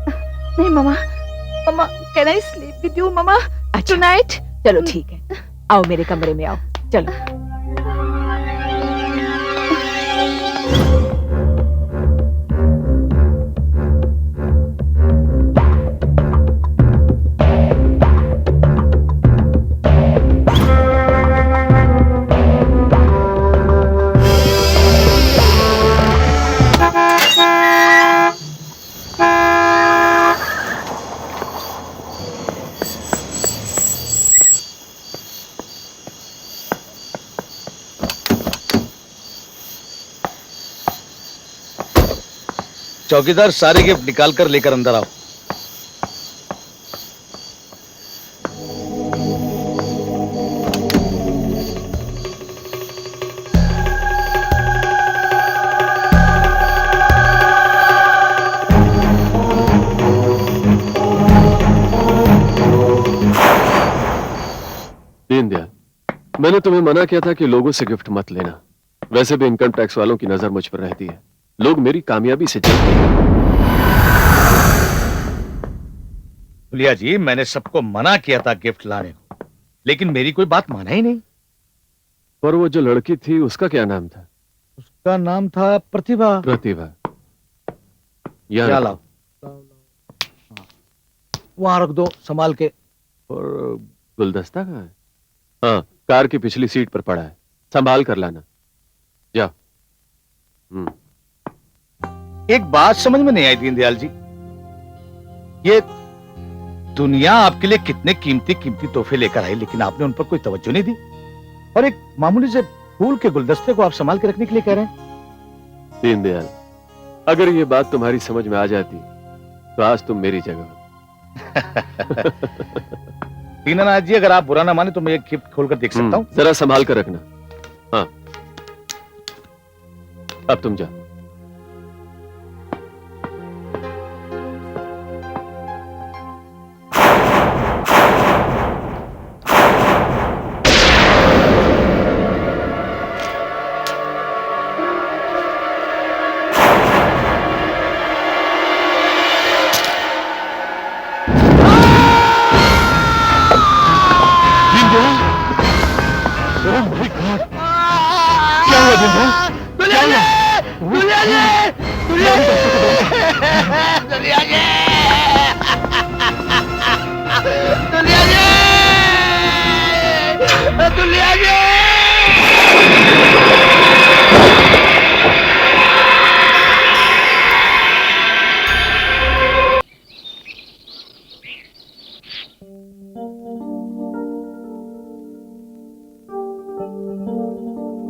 नहीं मामा, मामा, can I sleep with you mama tonight? चलो ठीक है, आओ मेरे कमरे में आओ, चलो। चौकीदार, सारे गिफ्ट निकाल कर लेकर अंदर आओ। दीनदयाल, मैंने तुम्हें मना किया था कि लोगों से गिफ्ट मत लेना। वैसे भी इनकम टैक्स वालों की नजर मुझ पर रहती है। लोग मेरी कामयाबी से जलते हैं। भुलिया जी, मैंने सबको मना किया था गिफ्ट लाने को, लेकिन मेरी कोई बात माना ही नहीं। पर वो जो लड़की थी उसका क्या नाम था? उसका नाम था प्रतिभा। प्रतिभा। क्या लाओ? वहां रख दो संभाल के। और गुलदस्ता कहाँ है? हाँ, कार की पिछली सीट पर पड़ा है, संभाल कर लाना। जाओ। एक बात समझ में नहीं आई दीनदयाल जी, ये दुनिया आपके लिए कितने कीमती कीमती तोहफे लेकर आई, लेकिन आपने उन पर कोई तवज्जो नहीं दी, और एक मामूली से फूल के गुलदस्ते को आप संभाल के रखने के लिए कह रहे हैं। दीनदयाल, अगर ये बात तुम्हारी समझ में आ जाती तो आज तुम मेरी जगह हो। दीनानाथ जी, अगर आप बुरा ना माने तो मैं एक गिफ्ट खोलकर देख सकता हूँ? जरा संभाल कर रखना। हाँ, अब तुम जाओ।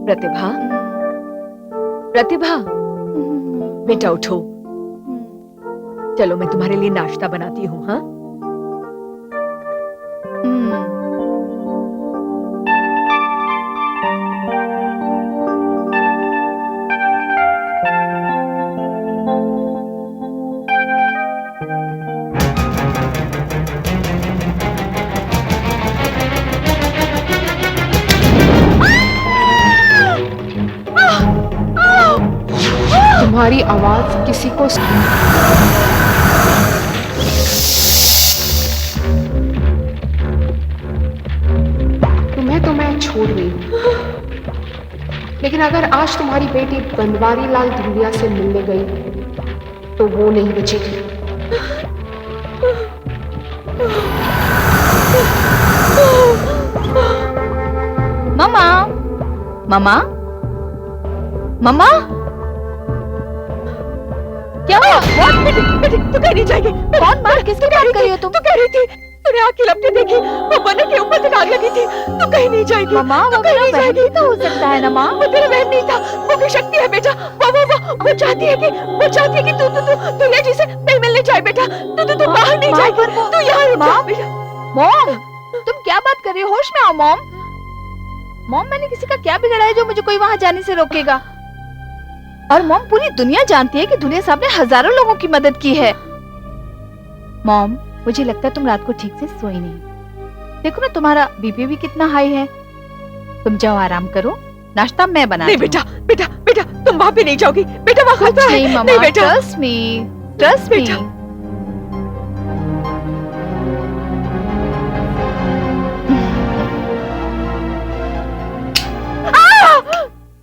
प्रतिभा, प्रतिभा, बेटा उठो। चलो मैं तुम्हारे लिए नाश्ता बनाती हूँ। हाँ, तुम्हारी आवाज किसी को तुम्हें तो मैं छोड़ गई हूं, लेकिन अगर आज तुम्हारी बेटी बनवारी लाल धुलिया से मिलने गई तो वो नहीं बचेगी। मम्मा, मम्मा, मम्मा, क्या हुआ? बेटी, बेटी, तू कहीं नहीं जाएगी। कौन मार? किसकी बात कर रही हो तुम? तू कह रही थी, तूने आग की लपटें देखी, वो बने के ऊपर तक आग लगी थी। तू कहीं नहीं जाएगी। मम्मा, तू वो कहीं मेरा नहीं वहम जाएगी। भी तो हो सकता है ना माँ। वो तेरा वहम नहीं था, वो की शक्ति है बेटा। वो चाहती है कि तू दुनिया जी से नहीं मिलने जाए बेटा। तू बाहर नहीं माँ, जाएगी। पर वो- तू यहाँ रुक जा माँ, बेटा। मॉम, तुम क्या बात कर रही हो? होश में आओ मॉम। मॉम, मैंने किसी का क्या बिगाड़ा है जो मुझे कोई वहां जाने से रोकेगा? और मॉम, पूरी दुनिया जानती है कि धुलिया साहब ने हजारों लोगों की मदद की है। मॉम, मुझे लगता है तुम रात को ठीक से सोई नहीं। देखो ना, तुम्हारा बीपी भी कितना हाई है। तुम जाओ आराम करो, नाश्ता मैं बना नहीं बेटा, बेटा, बेटा, तुम वहां पे नहीं जाओगी बेटा। वहां कुछ खतरा है। नहीं मम्मा, नहीं बेटा, ट्रस्ट मी, ट्रस्ट मी। बेटा।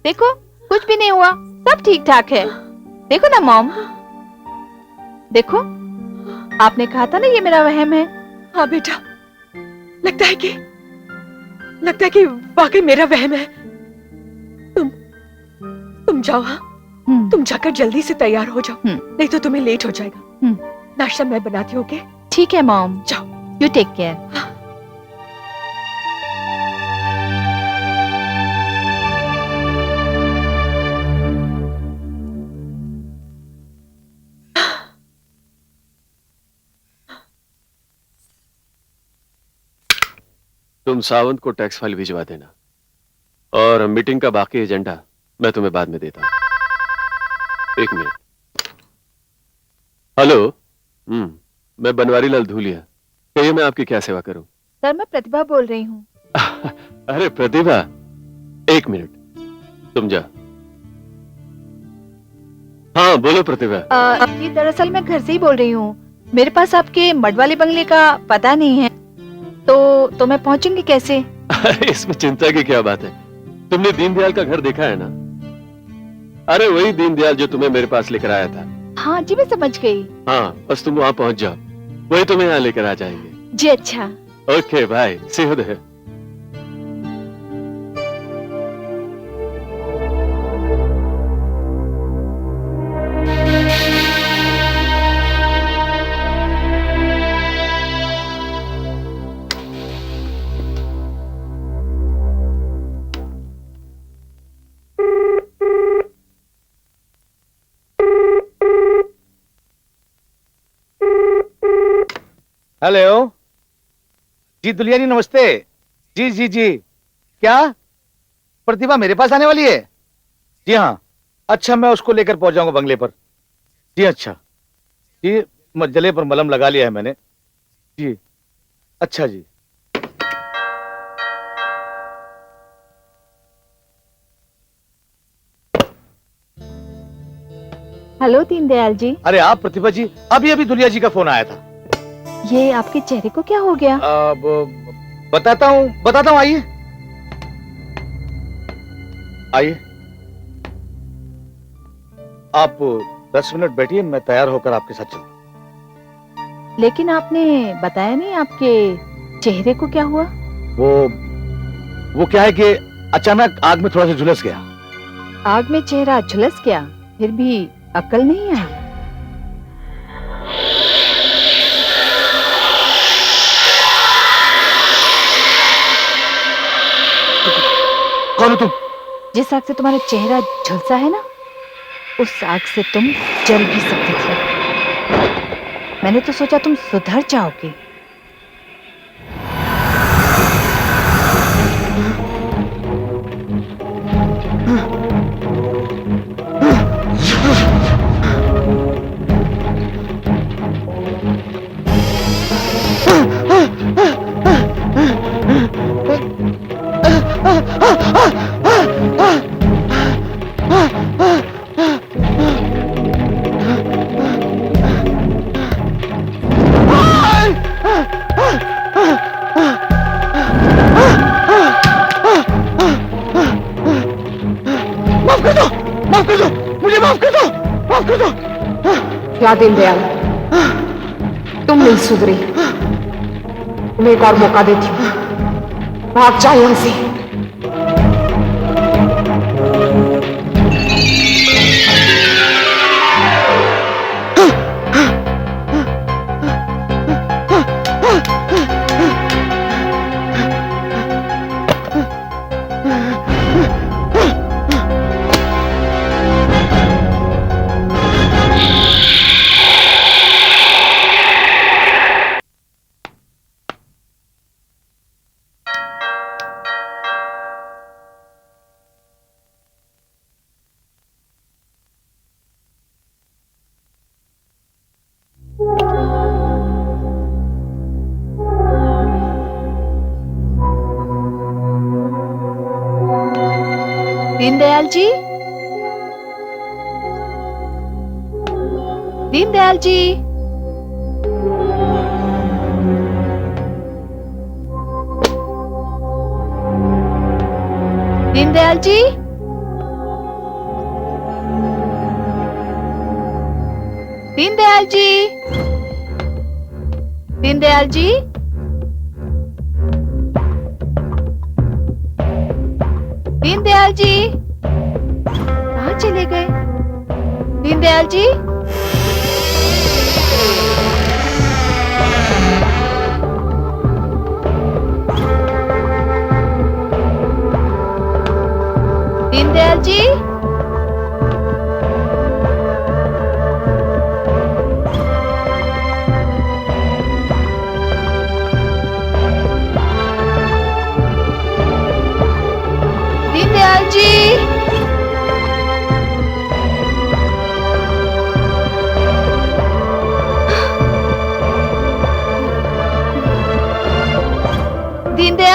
देखो, कुछ भी नहीं हुआ, सब ठीक ठाक है। देखो ना मॉम, देखो, आपने कहा था ना ये मेरा वहम है। हाँ बेटा, लगता है कि वाकई मेरा वहम है। तुम जाओ। हाँ, तुम जाकर जल्दी से तैयार हो जाओ, नहीं तो तुम्हें लेट हो जाएगा। नाश्ता मैं बनाती हूँ। ओके? ठीक है मॉम, जाओ। You take care. तुम सावंत को टैक्स फाइल भिजवा देना और मीटिंग का बाकी एजेंडा मैं तुम्हें बाद में देता हूं। 1 मिनट। हेलो। मैं बनवारी लाल धूलिया। कहिए मैं आपकी क्या सेवा करूं? सर मैं प्रतिभा बोल रही हूँ। अरे प्रतिभा, 1 मिनट, तुम जा। हाँ बोलो प्रतिभा। जी दरअसल मैं घर से ही बोल रही हूँ। मेरे पास आपके मडवाले बंगले का पता नहीं है, तो मैं पहुंचूंगी कैसे? अरे इसमें चिंता की क्या बात है? तुमने दीनदयाल का घर देखा है ना? अरे वही दीनदयाल जो तुम्हें मेरे पास लेकर आया था। हाँ जी मैं समझ गई। हाँ बस तुम वहां पहुंच जाओ, वही तुम्हें यहाँ लेकर आ जाएंगे। जी अच्छा। Okay bye, see you there. Hello जी, दुलियानी नमस्ते। जी जी जी, क्या प्रतिभा मेरे पास आने वाली है? जी हाँ, अच्छा मैं उसको लेकर पहुंच जाऊंगा बंगले पर। जी अच्छा जी, मज्जले पर मलहम लगा लिया है मैंने। जी अच्छा जी। हेलो दीनदयाल जी। अरे आप प्रतिभा जी, अभी अभी दुलिया जी का फोन आया था। ये आपके चेहरे को क्या हो गया? अब बताता हूँ, आइए आइए। आप 10 मिनट बैठिए, मैं तैयार होकर आपके साथ चलूं। लेकिन आपने बताया नहीं आपके चेहरे को क्या हुआ? वो क्या है कि अचानक आग में थोड़ा सा झुलस गया। आग में चेहरा झुलस गया, फिर भी अक्ल नहीं आई? कौन हो तुम? जिस आग से तुम्हारा चेहरा झुलसा है ना, उस आग से तुम जल भी सकते थे। मैंने तो सोचा तुम सुधर जाओगे। क्या दीनदयाल, तुम नहीं सुधरी। तुम्हें एक और मौका देती हूँ, भाग जाओ यहां से। दीनदयाल जी, दीनदयाल जी, दीनदयाल जी, दीनदयाल जी, दीनदयाल जी, दीनदयाल जी, कहाँ चले गए? दीनदयाल जी, दीनदयाल जी,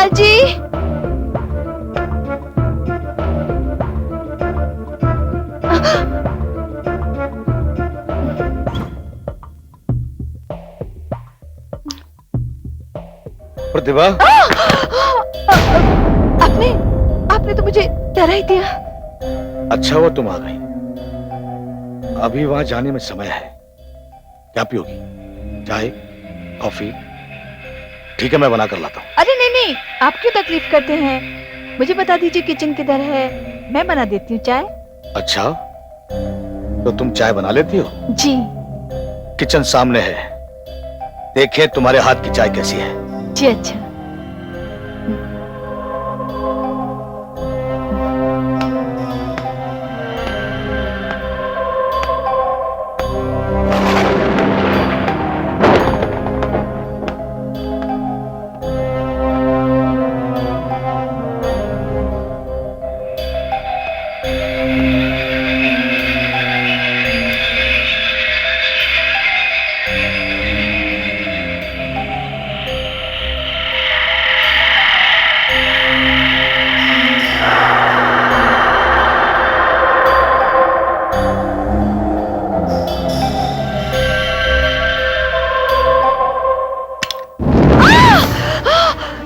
दीनदयाल जी, प्रतिभा, आपने आपने तो मुझे डरा ही दिया। अच्छा हुआ तुम आ गई। अभी वहां जाने में समय है। क्या पियोगी? चाय, कॉफी? ठीक है, मैं बना कर लाता हूँ। अरे नहीं नहीं, आप क्यों तकलीफ करते हैं? मुझे बता दीजिए किचन किधर है, मैं बना देती हूँ चाय। अच्छा, तो तुम चाय बना लेती हो? जी किचन सामने है, देखें तुम्हारे हाथ की चाय कैसी है। जी। अच्छा,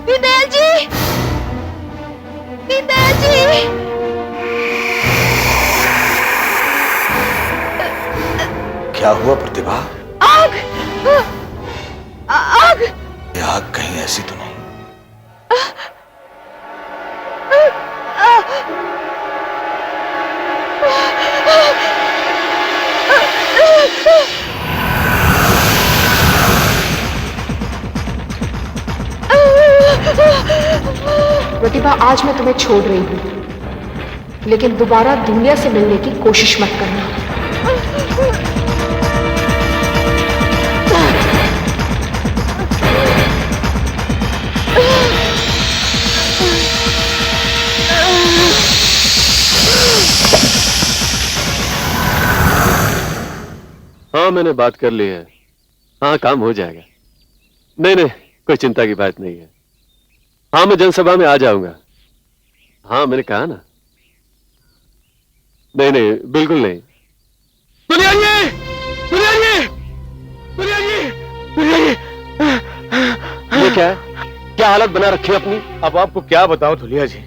दीनदयाल जी, दीनदयाल जी। क्या हुआ प्रतिभा? आग, आग। ये आग कहीं ऐसी तो नहीं? प्रतिभा, आज मैं तुम्हें छोड़ रही हूँ, लेकिन दोबारा दुनिया से मिलने की कोशिश मत करना। हाँ, मैंने बात कर ली है। हाँ, काम हो जाएगा। नहीं नहीं, कोई चिंता की बात नहीं है। हाँ, मैं जनसभा में आ जाऊंगा। हाँ, मैंने कहा ना। नहीं नहीं, बिल्कुल नहीं। दुनिया ये क्या है? क्या हालत बना रखी है अपनी? अब आपको क्या बताऊं धुलिया जी,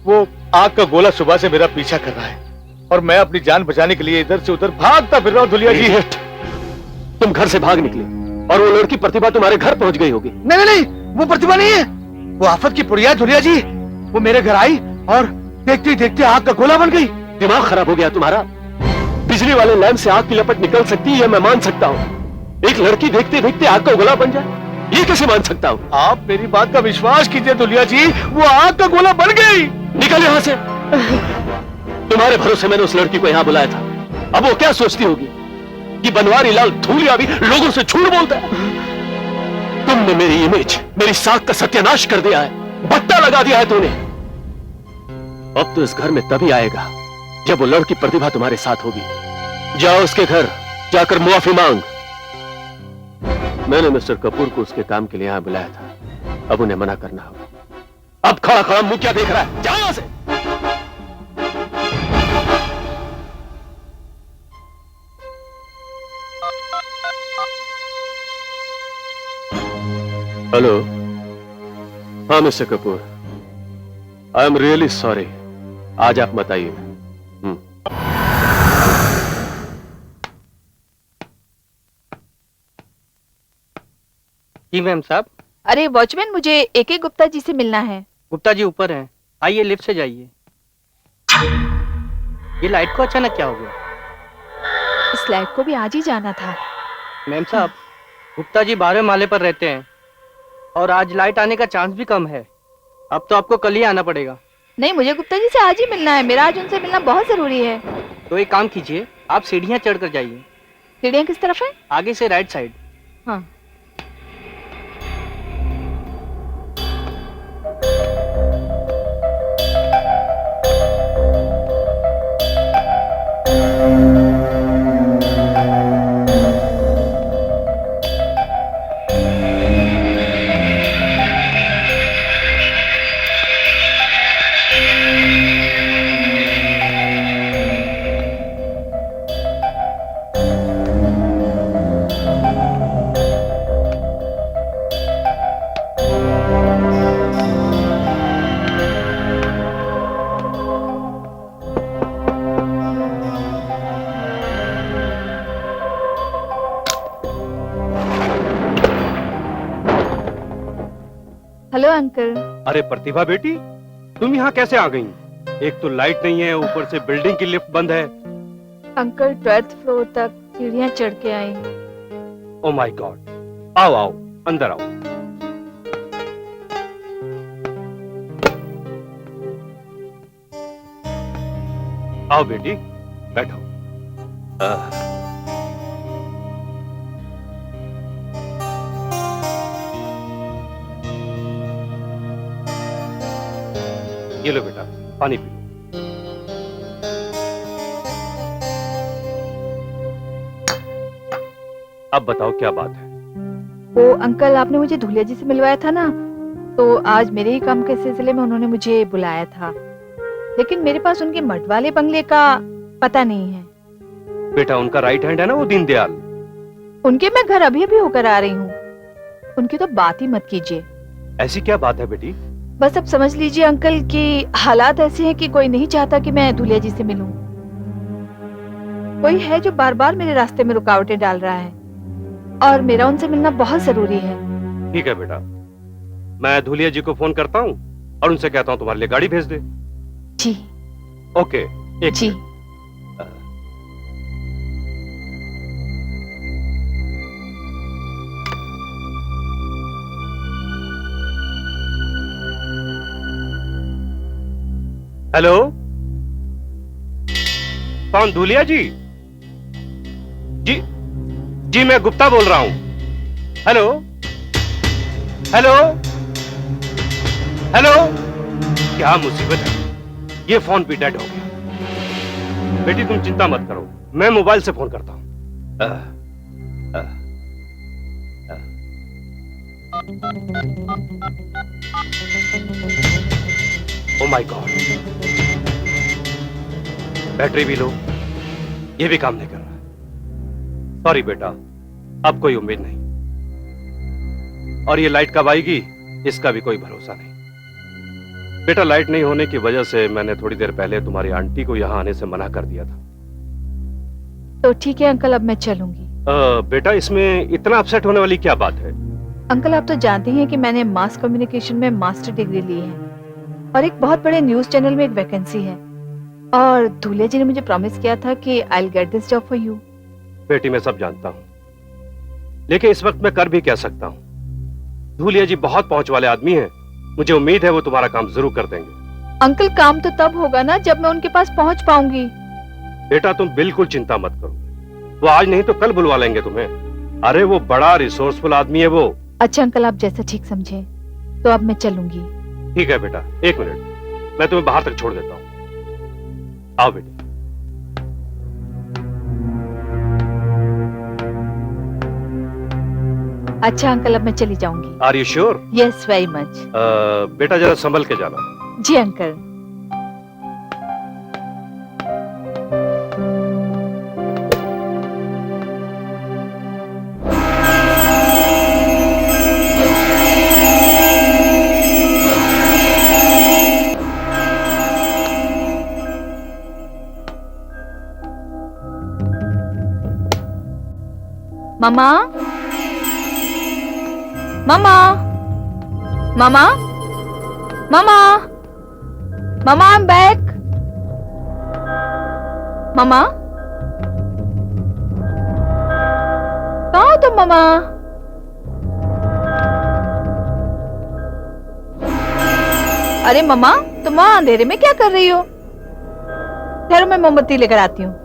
वो आग का गोला सुबह से मेरा पीछा कर रहा है और मैं अपनी जान बचाने के लिए इधर से उधर भागता फिर रहा हूं धुलिया जी। तुम घर से भाग निकले और वो लड़की प्रतिभा तुम्हारे घर पहुंच गई होगी। नहीं नहीं नहीं, वो प्रतिभा नहीं है, वो आफत की पुड़िया धुलिया जी। वो मेरे घर आई और देखते ही देखते आग का गोला बन गई। दिमाग खराब हो गया तुम्हारा? बिजली वाले लैंप से आग की लपट निकल सकती है, मैं मान सकता हूँ। एक लड़की देखते देखते आग का गोला बन जाए, ये कैसे मान सकता हूँ? आप मेरी बात का विश्वास कीजिए धुलिया जी, वो आग का गोला बन गई। निकल यहाँ से। तुम्हारे भरोसे मैंने उस लड़की को यहाँ बुलाया था। अब वो क्या सोचती होगी कि बनवारी लाल धूलिया भी लोगों से झूठ बोलता है? तुमने मेरी इमेज, मेरी साख का सत्यानाश कर दिया है, बट्टा लगा दिया है तूने। अब तो इस घर में तभी आएगा जब वो लड़की प्रतिभा तुम्हारे साथ होगी। जाओ उसके घर, जाकर मुआफी मांग। मैंने मिस्टर कपूर को उसके काम के लिए यहां बुलाया था, अब उन्हें मना करना होगा। अब खड़ा खड़ा मुंह क्या देख रहा है? जाओ यहां से। हेलो। हाँ mister Kapoor, I am really sorry. आज आप मत आइए। जी मैम साहब। अरे वॉचमैन, मुझे AK गुप्ता जी से मिलना है। गुप्ता जी ऊपर हैं, आइए लिफ्ट से जाइए। ये लाइट को अचानक क्या हो गया? इस लाइट को भी आज ही जाना था। मैम साहब, गुप्ता जी 12वें माले पर रहते हैं और आज लाइट आने का चांस भी कम है। अब तो आपको कल ही आना पड़ेगा। नहीं, मुझे गुप्ता जी से आज ही मिलना है। मेरा आज उनसे मिलना बहुत जरूरी है। तो एक काम कीजिए, आप सीढ़ियां चढ़कर जाइए। सीढ़ियाँ किस तरफ है? आगे से राइट साइड। हाँ। Hello uncle. अरे प्रतिभा बेटी, तुम यहाँ कैसे आ गई? एक तो लाइट नहीं है, ऊपर से बिल्डिंग की लिफ्ट बंद है। अंकल 12th फ्लोर तक सीढ़ियाँ चढ़ के आई। Oh my God. आओ आओ, अंदर आओ। आओ बेटी, बैठो। ये लो बेटा, पानी पी लो। अब बताओ क्या बात है? वो अंकल, आपने मुझे धूलिया जी से मिलवाया था ना, तो आज मेरे ही काम के सिलसिले में उन्होंने मुझे बुलाया था, लेकिन मेरे पास उनके मठ वाले बंगले का पता नहीं है। बेटा, उनका राइट हैंड है ना वो दीनदयाल। उनके मैं घर अभी अभी होकर आ रही हूँ, उनकी तो बात ही मत कीजिए। ऐसी क्या बात है बेटी? बस अब समझ लीजिए अंकल कि हालात ऐसे हैं कि कोई नहीं चाहता कि मैं धूलिया जी से मिलूं। कोई है जो बार बार मेरे रास्ते में रुकावटें डाल रहा है और मेरा उनसे मिलना बहुत जरूरी है। ठीक है बेटा, मैं धूलिया जी को फोन करता हूँ और उनसे कहता हूँ तुम्हारे लिए गाड़ी भेज दे। जी। ओके, एक जी। मिनट। हेलो, कौन? धूलिया जी? जी मैं गुप्ता बोल रहा हूं। Hello hello hello. क्या मुसीबत है, ये फोन भी डेड हो गया। बेटी तुम चिंता मत करो, मैं मोबाइल से फोन करता हूं। ओ माय गॉड, बैटरी भी लो, ये भी काम नहीं कर रहा। सॉरी बेटा, अब कोई उम्मीद नहीं, और ये लाइट कब आएगी इसका भी कोई भरोसा नहीं। बेटा, लाइट नहीं होने की वजह से मैंने थोड़ी देर पहले तुम्हारी आंटी को यहां आने से मना कर दिया था। तो ठीक है अंकल, अब मैं चलूंगी। बेटा, इसमें इतना अपसेट होने वाली क्या बात है? अंकल, आप तो जानते हैं कि मैंने मास कम्युनिकेशन में मास्टर डिग्री ली है और एक बहुत बड़े न्यूज चैनल में एक वैकेंसी है, और धूलिया जी ने मुझे प्रॉमिस किया था कि I will get this job for you. बेटी, मैं सब जानता हूं, लेकिन इस वक्त मैं कर भी कह सकता हूं। धूलिया जी बहुत पहुंच वाले आदमी हैं, मुझे उम्मीद है वो तुम्हारा काम जरूर कर देंगे। अंकल, काम तो तब होगा ना जब मैं उनके पास पहुंच पाऊंगी। बेटा, तुम बिल्कुल चिंता मत करो, वो आज नहीं तो कल बुलवा लेंगे तुम्हें। अरे वो बड़ा रिसोर्सफुल आदमी है वो। अच्छा अंकल, आप जैसा ठीक समझे, तो अब मैं चलूंगी। ठीक है बेटा, एक मिनट, मैं तुम्हें बाहर तक छोड़ देता हूं। आओ बेटी। अच्छा अंकल, अब मैं चली जाऊंगी। Are you sure? Yes, very much. बेटा, जरा संभल के जाना। जी अंकल। मामा, मामा, मामा, मामा, मामा, आई एम बैक। मामा, कहाँ हो तुम मामा? अरे मामा, तुम वहां अंधेरे में क्या कर रही हो? ठहरो, मैं मोमबत्ती लेकर आती हूँ।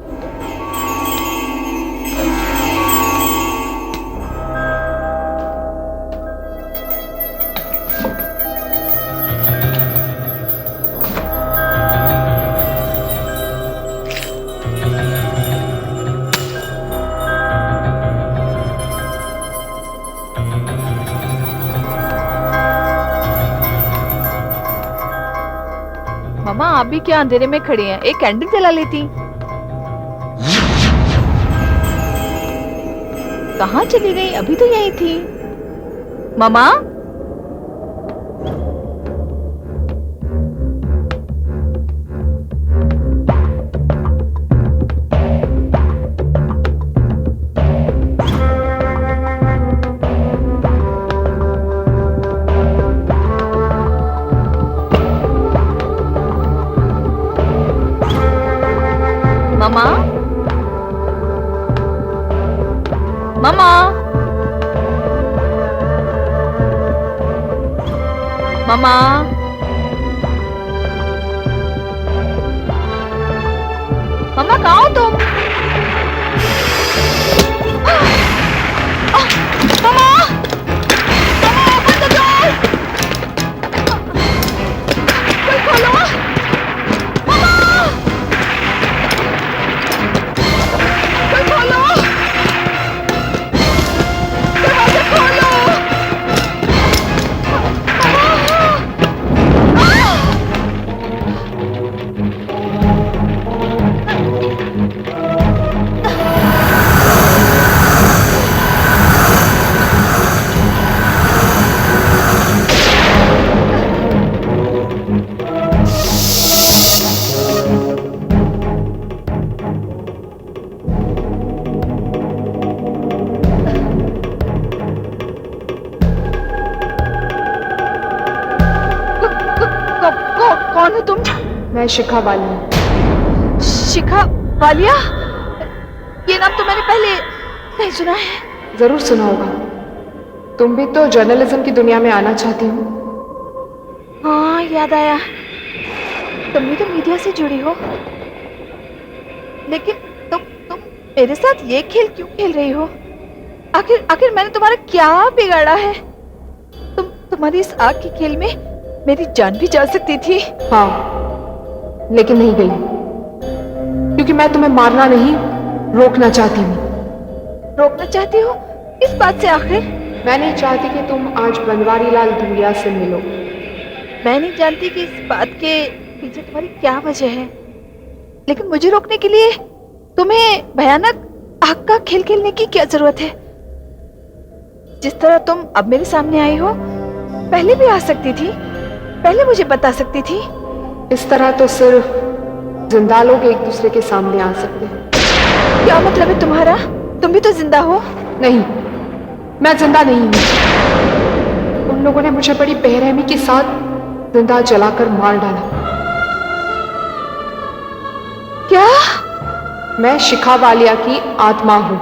मामा, आप भी क्या अंधेरे में खड़ी हैं? एक कैंडल जला लेती। कहाँ चली गई? अभी तो यही थी। मामा, मामा मामा कहाँ हो तुम? मामा मामा ओपन द डोर। कोई खोलो। मामा कोई खोलो। दरवाजा खोलो। कौन हो तुम? मैं शिखा वाली हूँ। शिखा वालिया? ये नाम तो मैंने पहले नहीं सुना है। जरूर सुना होगा। तुम भी तो जर्नलिज्म की दुनिया में आना चाहती हो। हाँ याद आया, तुम भी तो मीडिया से जुड़ी हो। लेकिन तुम मेरे साथ ये खेल क्यों खेल रही हो? आखिर मैंने तुम्हारा क्या बिगाड़ा है? तुम्हारी इस आग के खेल में मेरी जान भी जा सकती थी। हाँ, लेकिन नहीं गई, क्योंकि मैं तुम्हें मारना नहीं, रोकना चाहती हूँ। रोकना चाहती हो? इस बात से आखिर? मैं नहीं चाहती कि तुम आज बनवारी लाल धूलिया से मिलो। मैं नहीं जानती कि इस बात के पीछे तुम्हारी क्या वजह है, लेकिन मुझे रोकने के लिए तुम्हें भयानक आग का खेल खेलने की क्या जरूरत है? जिस तरह तुम अब मेरे सामने आई हो, पहले भी आ सकती थी, पहले मुझे बता सकती थी। इस तरह तो सिर्फ जिंदा लोग एक दूसरे के सामने आ सकते हैं। क्या मतलब है तुम्हारा? तुम भी तो जिंदा हो। नहीं, मैं जिंदा नहीं हूं। उन लोगों ने मुझे बड़ी बेरहमी के साथ जिंदा जलाकर मार डाला। क्या? मैं शिखा वालिया की आत्मा हूं।